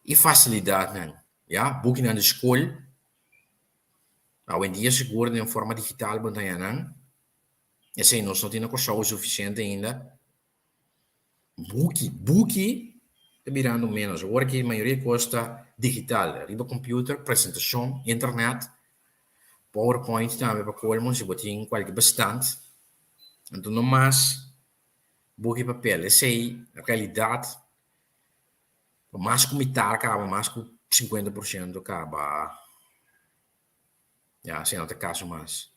[SPEAKER 1] e facilidade, né? Ja, boeken aan de school, nou, in die seguro de forma digital, bantayanan, e sei, nós não temos coisa suficiente ainda, book, mirando menos. Agora que a maioria custa digital, riba computer, apresentação, internet, PowerPoint também para colmo, se botem qualquer bastante. Então, não mais book e papel. Essa aí, a realidade, mais que metade acaba, mais que 50% acaba. Já, sem outro caso mais.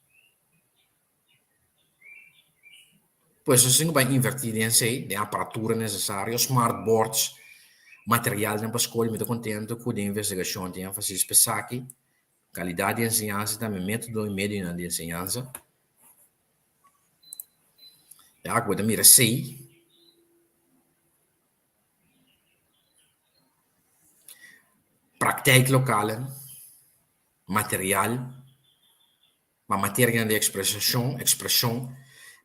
[SPEAKER 1] Pois, assim, vai invertir em si, a aparatura necessária, smartboards, material para a escola, muito contente com a investigação, tem ênfase específica. Qualidade de ensinança também, método e meio de ensinança. Ja, ik word meer sei. Praktijklokalen, materiaal, maar materia de expressão,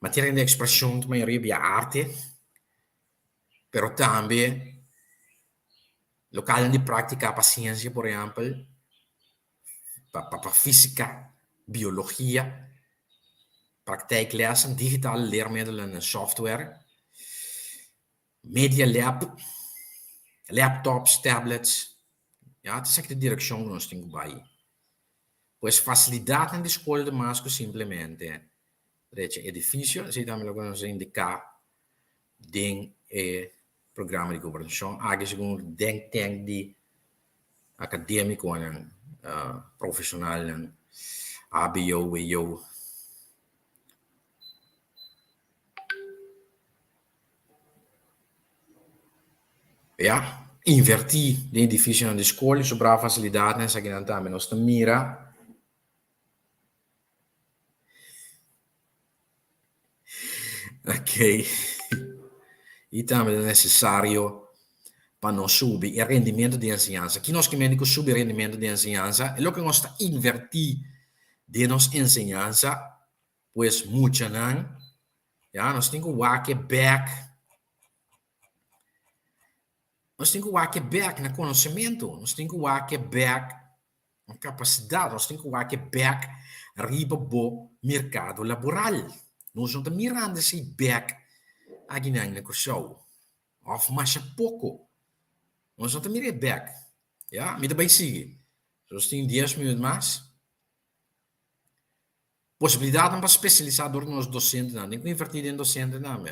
[SPEAKER 1] materia de expressão, de maioria via arte, pero também local de prática para ciência, por exemplo, para física, biologia, praktijklessen, digitale leermiddelen en software, media lab, laptops, tablets. Ja, het is echt de direcção que nós temos bij. Pues facilidade na escola de masco simplesmente. Rece edifício, se também logo nos indicar den programa de governação, age segundo den tank de acadêmico en profissional en ABO, EO. Ja, invertir de edifício na escola, sobrar facilidade nessa que também nós mira. Ok. E também é necessário para nós subir o rendimento de ensinança. Aqui nós queremos subir o rendimento de ensinança, é o que nós está invertir de nossa ensinança, pois muito não, ja, nós temos que walk back, nós temos que walk back no conhecimento, nós temos que walk back na capacidade, nós temos que walk back riba bo mercado laboral. Nós não estamos mirando esse back aqui na negócio, of mais pouco. Nós não estamos mirando back, ja, me também sigue. Nós temos 10 minutos mais. Possibilidade para especializar nos docentes, não. Tem que invertir em docente, não.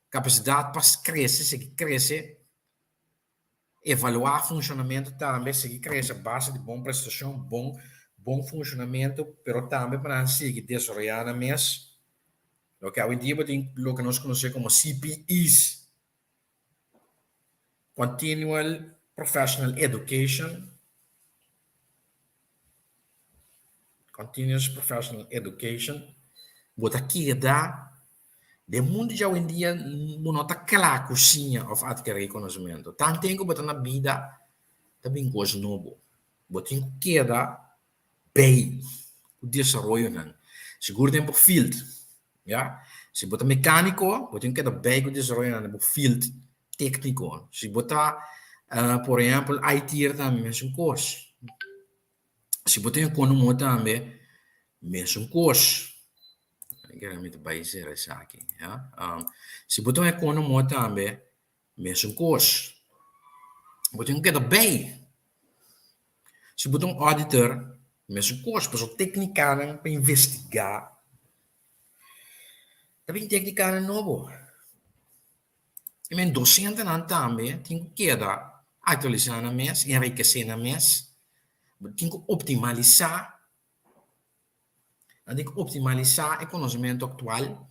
[SPEAKER 1] Capacidade para crescer, seguir crescer. Evaluar funcionamento também, seguir crescer. Base de boa prestação, bom funcionamento, pero também para seguir desenvolvendo mais. O que hoje em dia tem o que nós conhecemos como CPEs. Continual Professional Education. Continuous Professional Education. Bota aqui dá de mundo já hoje em dia não está clara cozinha of adquirir conhecimento. Tanto tempo que na vida também coisa novo. Botem que dar bem o desenvolvimento. Seguro tempo field, já. Se botar mecânico, botem que dar bem o desenvolvimento no field técnico. Se botar, por exemplo, IT também mesmo curso. Se botar economia também mesmo curso. Geralmente país é essa aqui, ja. Se botar economia também mesmo curso. Botem que dar bem. Se botar auditor mesmo curso, pessoal técnica para investigar. Também técnica novo. E men docente não também tem que dar atualizar na mes, enriquecer na mes, tem que optimalizar, o conhecimento atual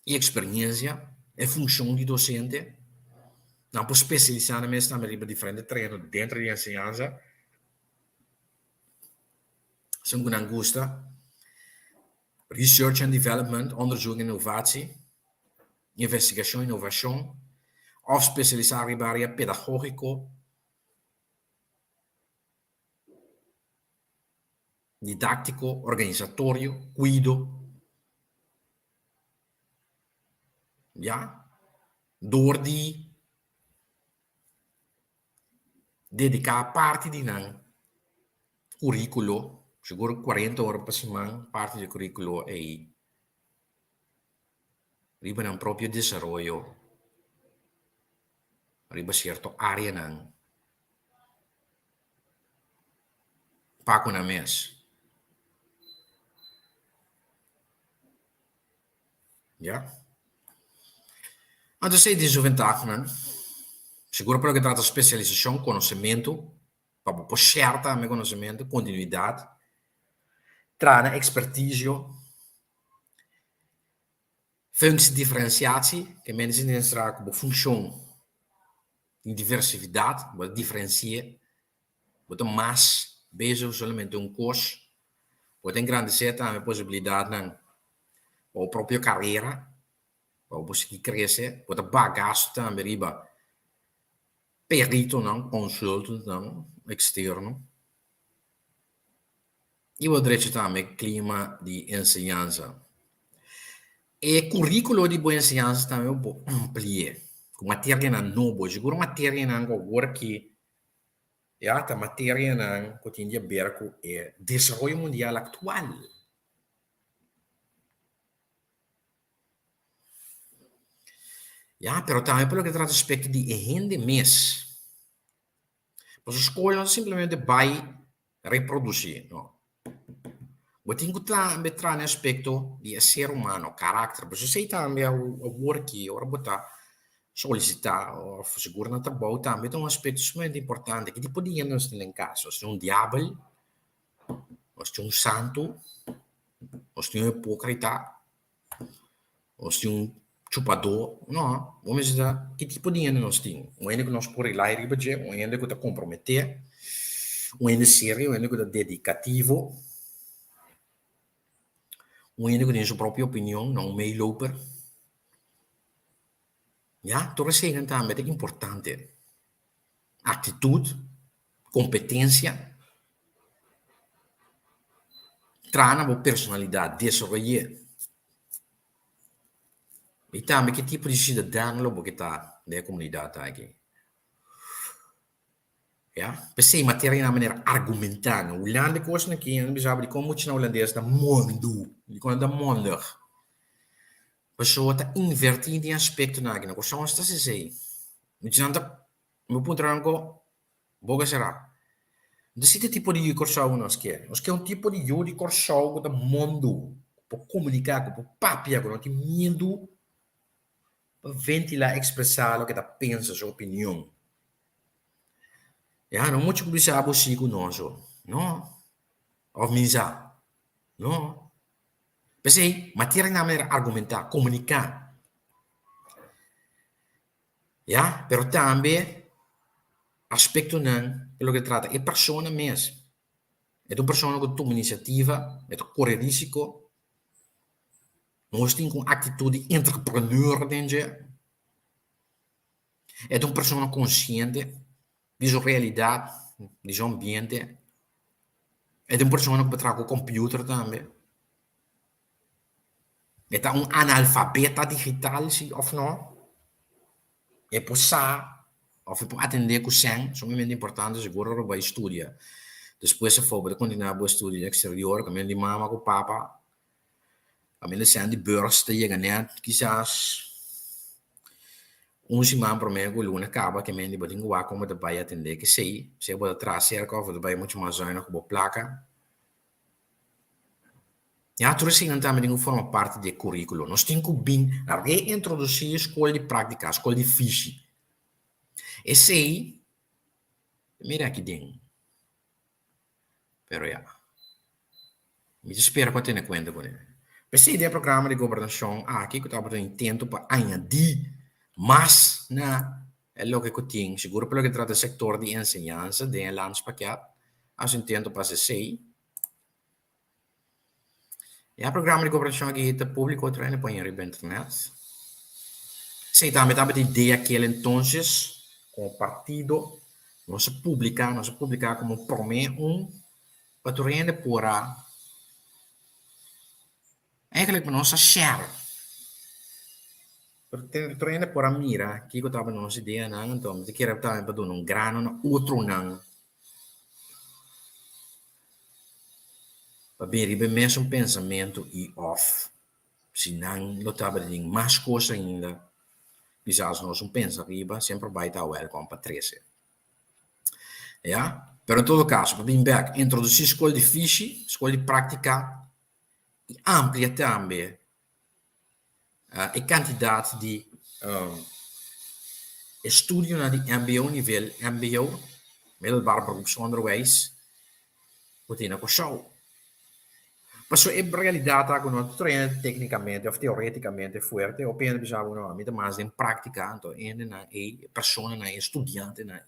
[SPEAKER 1] e experiência, a função de docente, não por especializar na mes também para diferente treino dentro da ensinança, são que gosta, research and development, onderzoek en innovatie, investigação e inovação, of specializar in área pedagógico, didático, organizatorio, cuido, ja, door die dedicar parte di nan currículo, seguro 40 ore per semana, parte del currículo è riba nan proprio desarrollo, riba certo area nan, pa con a mes. Ja? Antes sei desvantagem, seguro para que trata especialização, conhecimento, para certa meu conhecimento, continuidade, trana expertise, functiedifferentiatie, que mensen in straat op functie, in diversiteit, wat differentieer, wat een mas, bezig solamente un curso, wat een grande seta a possibilidade nan, o proprio carreira, o possibilità di crescere, wat een bagage também riba, perito nan, consultant nan, externo. E wat direito também clima di insegnanza. E currículo di boa ensinança também é um pouco amplia. Com matéria na novo, seguro matéria na agora que a matéria na que tem a ver com o desenvolvimento mundial atual. Ja, pero também pelo que trata aspecto de rende mês. Mas a escola simplesmente vai reproduzir, não? Mas tem que entrar no aspecto de ser humano, caráter. Mas você também o work, o botar solicitar ou seguro na trabalho também é um aspecto muito importante que tipo de gente nós temos em casa. Se é um diabo, se é um santo, se é um hipócrita, se é um chupador, não. Vamos dizer, que tipo de gente nós temos? Um ainda que nós podemos ir lá e ribejar, um ainda que está comprometer, um ainda sério, um ainda que está dedicativo, um ainda que tem sua própria opinião, não um meeloper. Ja, torre zeggen também é importante. Atitude, competência, trana a personalidade, desenvolver. E também que tipo de cidadão que está na comunidade aqui. Ja, pensei matéria na maneira argumentar. O Holanda coisa aqui, não sabe como muito na holandês da mundo, da mundo. Pessoa está invertindo em aspecto na aqui, não gosto de se dizer. Meu ponto é que boga será. Desse tipo de corção nós quer. Nós quer um tipo de corção do mundo para comunicar, para papiar, não tem medo para ventilar, expressar o que está pensa, sua opinião. Ja, não muito que você abre o nós, não? Ou minha, não? Pensei, matéria na maneira argumentar, comunicar. Ja, pero também aspecto não, pelo que trata, é persona mesmo. É uma pessoa que toma iniciativa, é corre risco, nós temos uma atitude entrepreneur dentro. É uma pessoa consciente, de sua realidade, de seu ambiente. É uma pessoa que trabalha com o computer também. É um analfabeta digital, sim, ou não? É possível, ou para atender com o SEM, são muito importantes, seguro que vai estudar. Depois, se for para continuar a estudar no exterior, como de mama com o papa, como de SEM de beurs, de ganhar, quizás, semana para mim, o luna acaba, que me de batinguar, como de vai atender, que sei, se eu vou atrás cerca, ou de vai muito mais ainda com a placa. Ja, tudo isso também forma parte do currículo. Nós temos que reintroduzindo a escola de prática, a escola de física. E sei, mira aqui dentro. Pero ya, me espero para ter conta com ele. Pensei de programa de governação, aqui que eu estava tendo para añadir mais na é lo que eu tinha, seguro pelo que trata do setor de ensinança, de landspakket, als intento para se sei. E o programa de governação aqui está público, treino para ir na internet. Sei também de ideia que ele então, com o partido, não se publica como promete para tu rende por eigenlijk não se share. Tu rende por a mira, que eu estava não se ideia não, então, se quer também para dar grano, outro não. Para ver, é mesmo pensamento e off. Se não, não estava de mais coisa ainda. Quizás nós pensa arriba, sempre vai estar welcome para 13. Ja? Pero in todo caso, para bem back, introduzir escola de fiche, escola de prática e amplia também a quantidade de estudo na de MBO, nível MBO, middelbaar beroepsonderwijs, wat in een show. Mas in realidade, quando treina tecnicamente ou teoreticamente forte, ou pensa bisogna no ambito mais em prática, então na persona na estudante na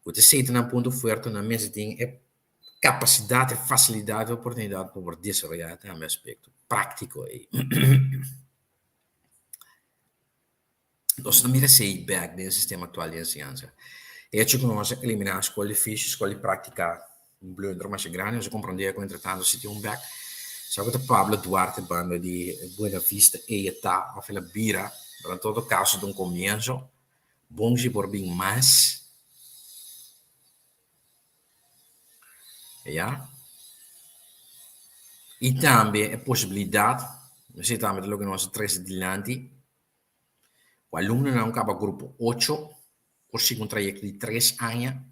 [SPEAKER 1] você sente na ponto forte na mesa tem capacidade, facilidade, oportunidade para desenvolver também aspecto prático aí. Então, não me sei back no sistema atual de ensinança. E que nós eliminar a escola de ficha, escola de prática, blunder mais grande, nós compreender que entretanto se tem back. Só que o Pablo Duarte banda de Buena Vista e está a fazer bira, para todo caso de começo, bom se por bem mais. Ja? E também a possibilidade, nós também do que nós três adiante, o aluno não acaba grupo 8, consigo trajecto de 3 anos,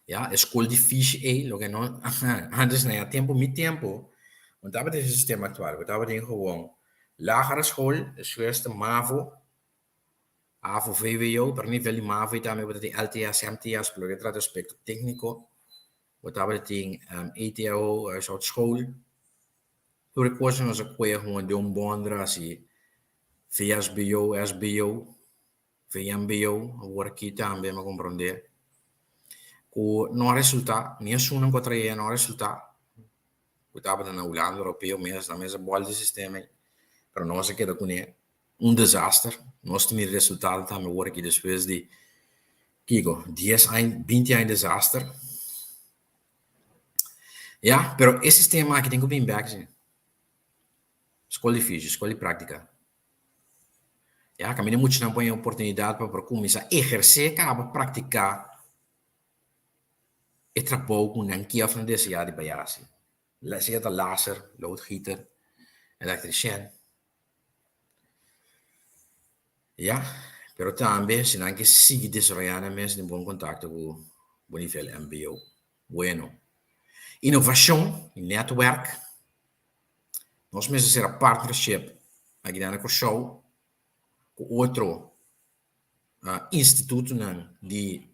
[SPEAKER 1] ja, escola difícil é, lo que não, antes não era tempo, muito tempo, não estava desse sistema atual, eu estava em gewoon, lagere school, eerste MAVO, AVO, VWO, per nível de MAVO e também você tem LTS, MTS, pelo que trata aspecto técnico, você tem ETO, soort school, por recursos nós gewoon de bondra, assim, VSBO, SBO, VMBO, agora aqui também, me compreender. Não resulta, nessuno incontraria, não resulta. Eu estava na Holanda, europeu, mesmo, na mesma bola de sistema, para nós aqui da Cunha, desastre. Nós temos resultado também agora aqui depois de, Kiko, 10 anos, 20 anos de desastre. Ja, pero esse sistema aqui tem que vir back, sim. Escola difícil, escola de prática. Ja, caminho muito não põe a oportunidade para começar a exercer, para praticar e trabalho com een keer van deze jaar die bij jou zit. Zeer de laser, loodgieter, elektricien. Ja, pero também, se não que sigue desarrollando mesmo em bom contato com o nível MBO. Bueno. Inovação e network. Nós mesmos ser a partnership aqui na show com outro instituto de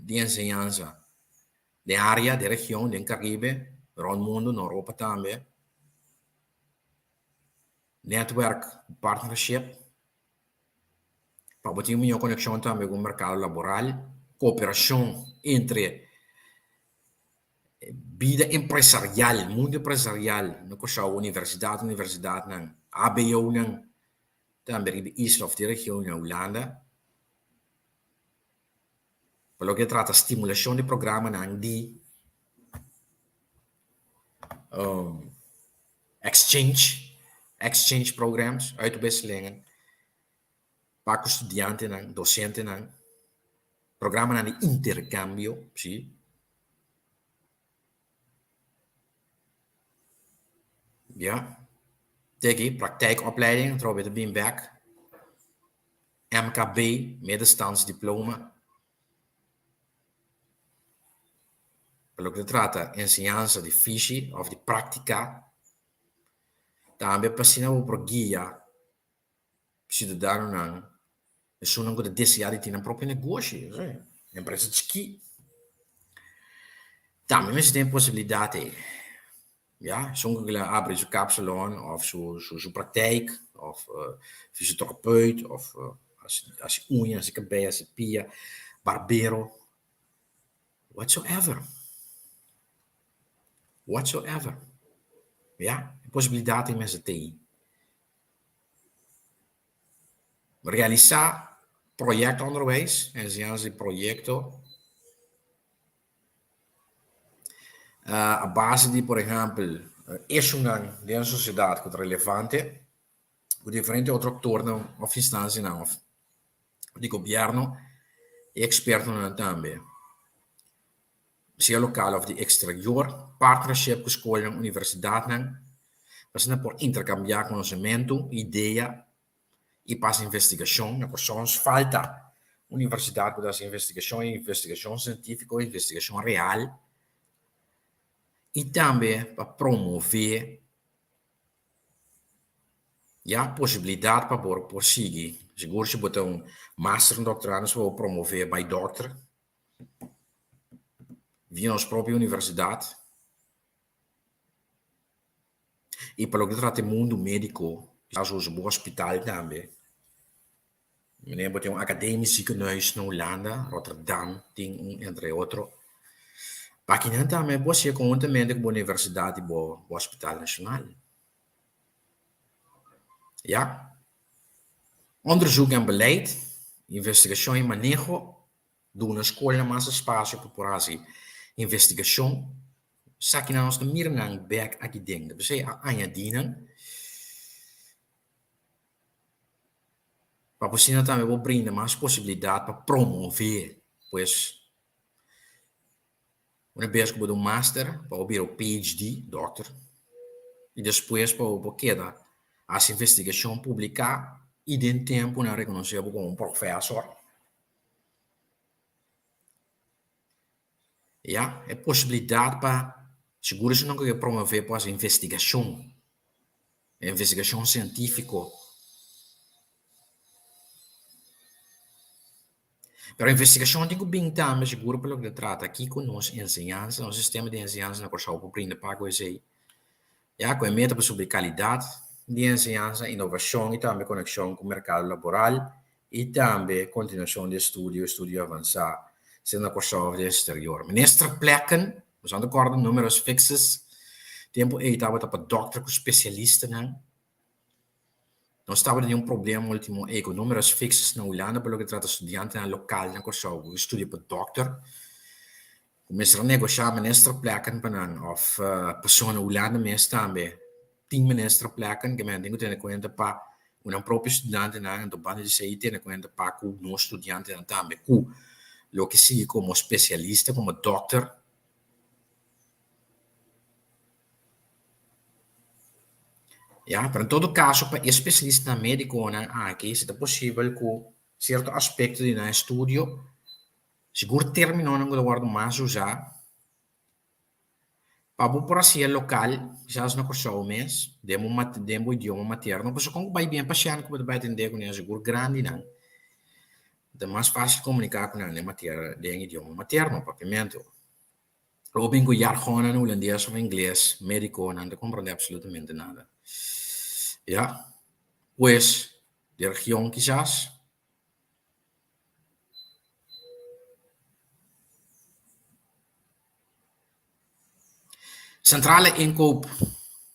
[SPEAKER 1] ensinança de área, de região, do Caribe, rond mundo, na Europa também. Network, partnership, para ter uma conexão também com o mercado laboral, cooperação entre vida empresarial, mundo empresarial, no que a universidade, não, ABO, não, também de Isla of de região na Holanda, pelo que trata estimulação de programa de exchange programs, uitwisselingen, para estudiantes, docentes, programa de intercambio, sim. Ja, tegen praktijkopleiding, trouw de Beamback, MKB, middenstandsdiploma. Pelo que trata ensinança de fiche of de prática, também passina por guia, cidadano não, isso não pode desejar ter um próprio negócio, empresa de ski. Também mas tem possibilidade, ja, sommigen abre sua kapsalon of sua praktijk of fysiotherapeut of als unha, als cabelo, als pia, barbero, whatsoever. Whatsoever. Ja, possibilidade imensa tem. Realizar projectonderwijs en zien ze projecten a base de, por exemplo, essungan de uma sociedade que é relevante, com diferentes outros atores of instâncias não, de governo e expertos também. Seja local of de exterior, partnership com escolas, universidades, para por intercambiar conhecimento, ideia e para investigação, na questão falta universidade para investigação científica, investigação real, e também para promover a possibilidade para por seguir. Seguro se botar master em doutorado, se for promover by doctor, via nossa própria universidade, e para o que trata o mundo médico, caso o bom hospital também. Meneer botar academisch ziekenhuis na Holanda, Rotterdam, entre outros. Para que não também você conjuntamente com a universidade e o hospital nacional. Ja? Onderzoek en beleid, investigação e manejo, doen na escola mais espaço para populatie. Investigação, sabe que nós não miramos back aqui dentro. Você añadindo, para você também vou brindar mais possibilidade para promover, pois, uma vez que eu master, para ouvir o PhD, doctor, e depois para quedar as investigação publicar e dentro tempo não reconhecer como um professor. Ja, é possibilidade para seguro se não quer promover para a investigação científica. Pero a investigação tem que bem também seguro pelo que trata aqui com nossa ensinança, nosso sistema de ensinança na qual o aprende para coisa. Ja, com a meta sobre qualidade de ensinança, inovação e também conexão com o mercado laboral e também continuação de estudo avançado, sendo na questão de exterior. Nesta plekken, we zijn de korte números fixos, tempo e estava para doctor com especialista, né? Nós estávamos em problema último com números fixos na Holanda, pelo que trata estudante na local, na questão de estudo para doctor. Começar a negociar nesta plekken of pessoa na Holanda mesmo também. Tem nesta plekken que men tem que ter em conta para um próprio estudante na então para dizer ter em conta para o nosso estudante também, com lo que sigue como especialista, como doctor. Ja, pero em todo caso, para especialista médico, aqui se é possível com certo aspecto de estudo, seguro terminou não guardo mais usar. Para a burocracia local, já na questão mês, demo idioma materno, mas como vai bem paciente que vai entender com ele seguro grande não. É mais fácil comunicar com ele matéria de idioma materno, papiamento. Ou bem com jargon no holandês ou inglês, médico, não compreende absolutamente nada. Ja, pues, de região quizás. Centrale inkoop.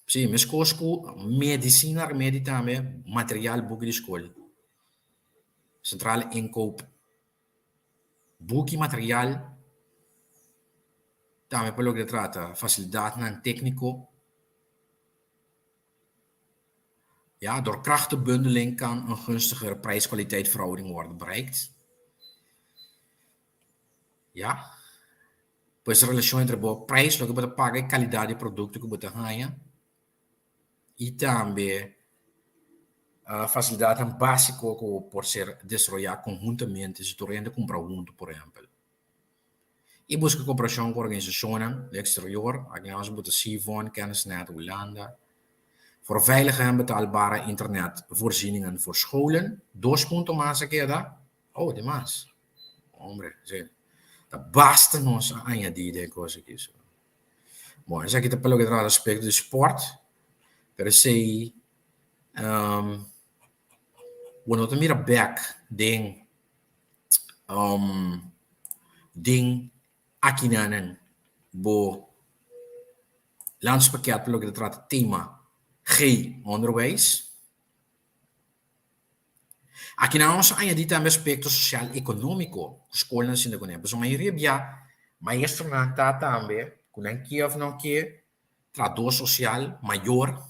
[SPEAKER 1] Sim, mas conosco medicina, remédio também, material, boek de escola. Centrale inkoop. Boek e material. Também pelo que trata, facilidade não técnico. Ja, door krachtenbundeling kan een gunstigere prijs-kwaliteit verhouding worden bereikt. Ja, pois a relação entre o preço que você paga e qualidade do produto que você ganha. E também a facilidade básica que pode ser desenvolvida conjuntamente se tornando comprar junto, por exemplo. E busca cooperação com organizações do exterior, aqui nós botamos Sivon, Kennisnet, Holanda, Voor veilige en betaalbare internetvoorzieningen voor scholen. 2 puntos más queda. Oh, de más. Hombre, sí. Basta nos añadir de cosas que eso. Bom, já que está pelo que trata aspecto de sport, pero sei, bueno, te mira back, ding, aqui nanen, bo, landspakket pelo que trata tema, G, onderwijs. Aqui na nossa área de também aspecto social econômico, escola não se ainda conhece, mas a maioria já, maestro não está também, com um que ou não que, trator social maior,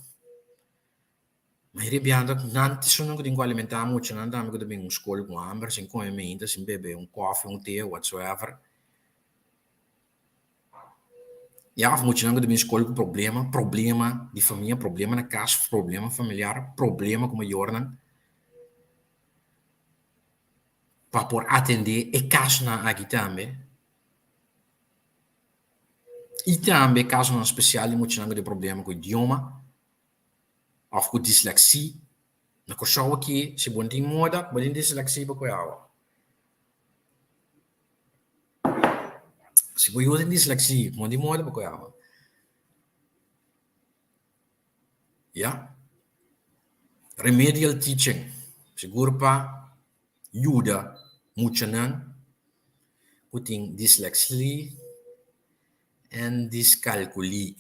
[SPEAKER 1] maioria já não se não tem que alimentar muito, não dá muito bem uma escola com hambre, sem comer ainda, sem beber coffee, tê, whatsoever. Ja, of moet je dan de escola com problema de família, problema na casa, problema familiar, problema com maior, para por atender e caso na aqui também. E também caso na especial de muito de problema com o idioma, ou com dislexia, na coisa aqui, se bom tem moda, bom tem dislexia para coisa. Se bom tem dislexia, bom tem moda para coisa. Ja? Remedial teaching, seguro para ajuda muito não, que tem dislexia e discalculia.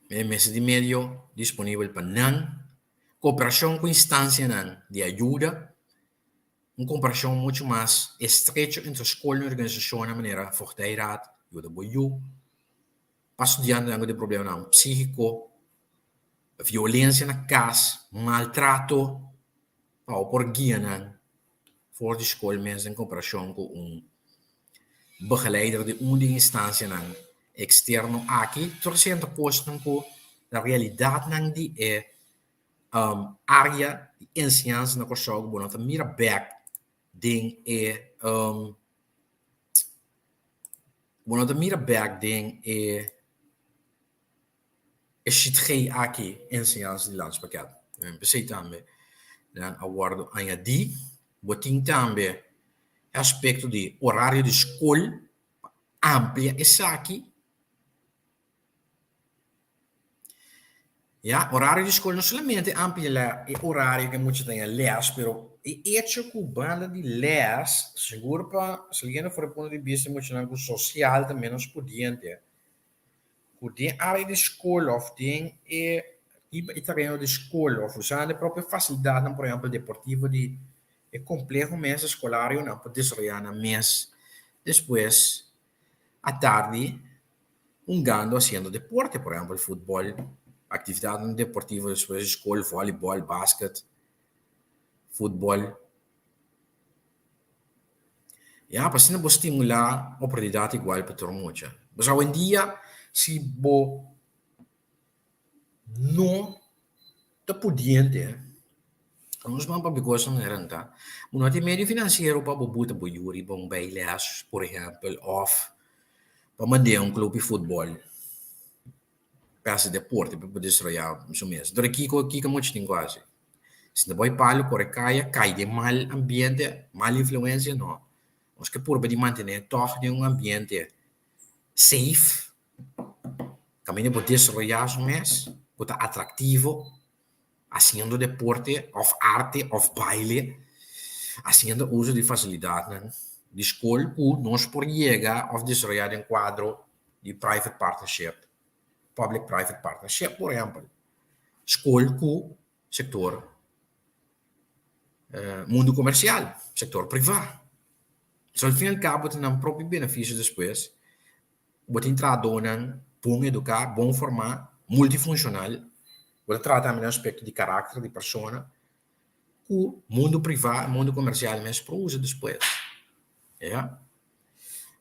[SPEAKER 1] Meses de medio disponível para NAN, cooperação com instância NAN de ajuda, uma cooperação muito mais estreita entre a escola e a organização de maneira forteirada, ajuda boiú, para estudantes de problema psíquico, violência na casa, maltrato, para por guia NAN, voor de escola mesmo em cooperação com begeleider de uma instância NAN, externo aqui, torcendo costa com a realidade não de área de ensinança na coisa que bonita mira back ding bonita mira back ding shit aqui ensinança de landspakket. Pensei também dan aguardo añadir botin também aspecto de horário de escola amplia esse aqui. Ja, horário de escola não somente amplia o horário que muitos têm les, pero e hecho que banda de les, seguro para, se alguém for do ponto de vista muito social também nós podíamos ter. Tem área de escola, ou tem terreno de escola, ou usando a própria facilidade, por exemplo, deportivo de complexo mês escolar, não pode desarrollar no mês. Depois, à tarde, gando haciendo deporte, por exemplo, futebol, atividade deportiva, depois escola, voleibol, basquete, futebol. Ja, para você estimular a oportunidade igual para todo mundo. Mas hoje em dia, se você não está podendo, nós vamos para a não era tá. Não tem meio financeiro para botar para Yuri, para bailes, por exemplo, off, para mandar clube de futebol. Peça de deporte para poder desarrollar isso mesmo. Então aqui que muito tem quase. Se não vai palo, cai de mal ambiente, mal influência, não. Nós que por de manter toch de ambiente safe, caminho para desarrollar isso mesmo, para atrativo, haciendo deporte, of arte, of baile, haciendo uso de facilidade, né? De escola, nós por chegar a desarrollar um quadro de private partnership. Public-private partnership, por exemplo, escolhe com o setor mundo comercial, setor privado. Se ao fim e ao cabo tem um próprio benefício depois, você entrar num bom educar, bom formar, multifuncional, você trata também um aspecto de caráter de pessoa, o mundo privado, mundo comercial mesmo para uso depois.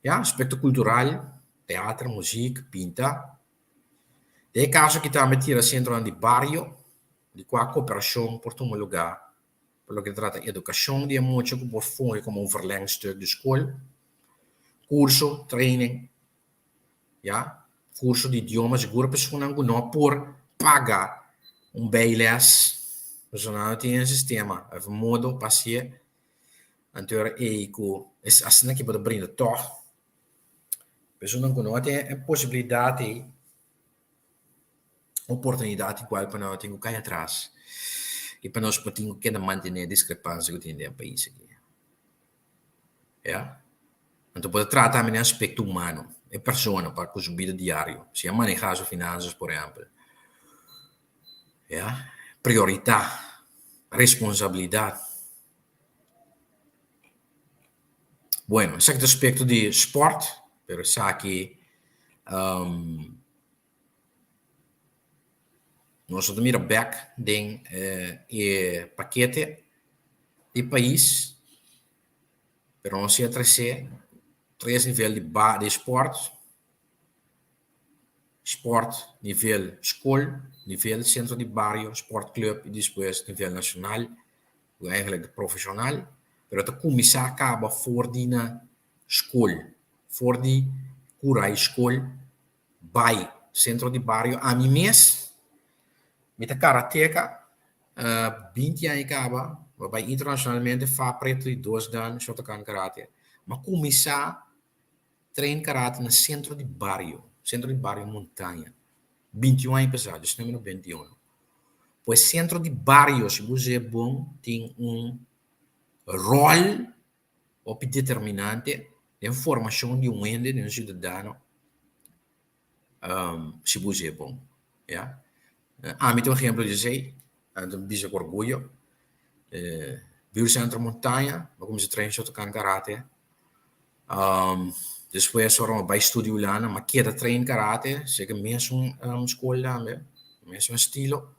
[SPEAKER 1] Aspecto cultural, teatro, música, pinta. Tem caso que também tira centro de barrio, de qual cooperação por um lugar, pelo que trata de educação, de muito que por fundo como verlengstuk de escola, curso, training, ja? Curso de idiomas, segura pessoa não por pagar beiles, pessoa não tem um sistema, é um modo passear, então é assim que pode brindar toch, pessoa não tem a possibilidade, oportunidade igual para nós tem que cair atrás, e para nós podemos que manter a discrepância que tem no país aqui, ja? Então pode tratar também aspecto humano, é pessoa para a sua vida diária, se é manejar suas finanças, por exemplo, ja? Prioridade, responsabilidade. Bueno, esse aqui é o aspecto de esporte, pero esse aqui, nós estamos back em paquete de país, pero nós temos três níveis de esporte, nível escola, nível centro de barrio, sport club e depois nível nacional, ou eigenlijk profissional, pero te começar acaba voor die na escola, voor die cura escola, vai centro de barrio, a mim mesmo, met a karateka, 20 anos acaba, waarbij internacionalmente fa preto de 2 dan, Shotokan karate. Maar começar trein karate no centro de barrio montanha. 21 anos passados, número 21. Pois centro de barrio, se você é bom, tem rol op determinante de formação de ende de cidadão, se você é bom. Yeah? Me um exemplo de sei, um bicho com orgulho, viu centro montanha, como se treina Shotokan karate. Depois foram para estúdio lá, mas que era treino karate, chega mesmo escola, mesmo estilo.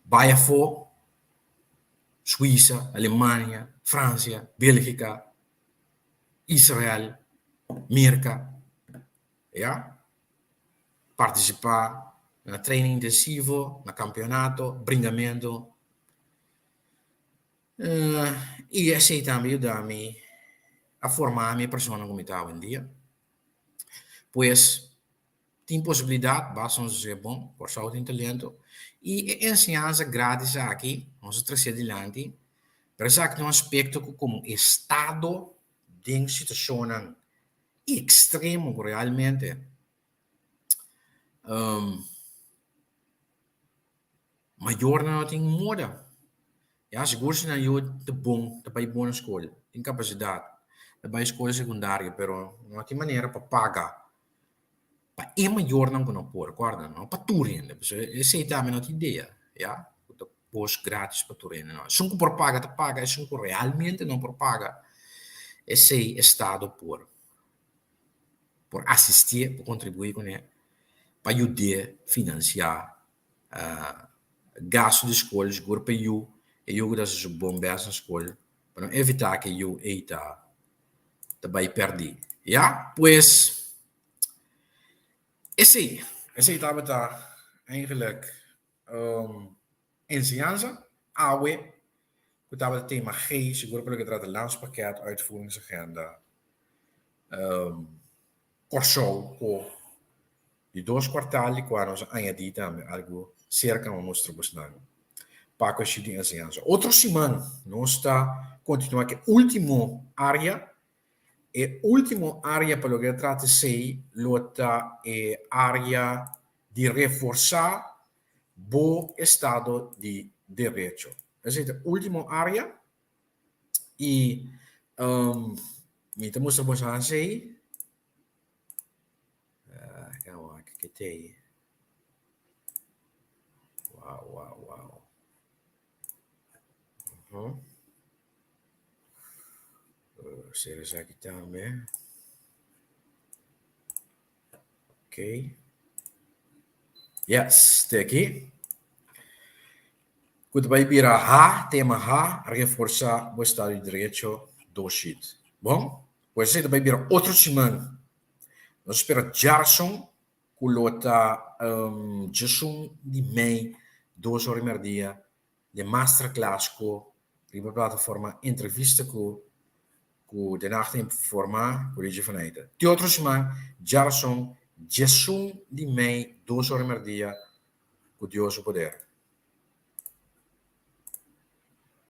[SPEAKER 1] Vai a fora, Suíça, Alemanha, França, Bélgica, Israel, América, ja? Participar na treino intensivo, na campeonato, bringamento. E assim também ajuda-me a formar a minha persona como está hoje em dia. Pois, tem possibilidade, basta ser bom, por saúde e talento, e ensinança grátis aqui, nós trazer adiante, para que um aspecto como estado de situação extremo realmente, maior não tem moda. Ja, seguro se não eu te bom, te vai boa na escola, tem capacidade, te vai escola secundária, pero não tem maneira para pagar. É maior não que não pôr, guarda, não, para tudo ainda, essa é também não tem ideia, já? Pôs grátis para tudo ainda, não. Se não por paga, te paga, se não realmente não por paga, esse é estado por assistir, por contribuir com ele, para ajudar a financiar gasto de escola, seguro para eu, e eu que se bom na escola, para evitar que eu eita também perdi, já? Pois, esse estava tá eigenlijk ensinança, AWE, que estava o tema G, seguro para que trata landspakket, uitvoeringsagenda, corso, de 2 kwartaali quando nós añadimos algo cerca do nosso trabalho. Para a de ensinança. Outra semana, nós está continuando que último área, e último área para o que trata se lota é área de reforçar o Estado de Direito. Essa é a última área e estamos a dizer que tem uau. Será aqui também. Ok. Yes, tem aqui. Quando vai virar tema reforçar o Estado de Direito do Chile. Bom, pois vai virar outra semana. Nós esperamos Jarson, que lota Jason de mei, 2 horas e meia, de masterclass com a plataforma entrevista com de nacht in forma collega vanuit. Die outra semana, Jarson Gesù di me, 2 ore per dia, con Dio su potere.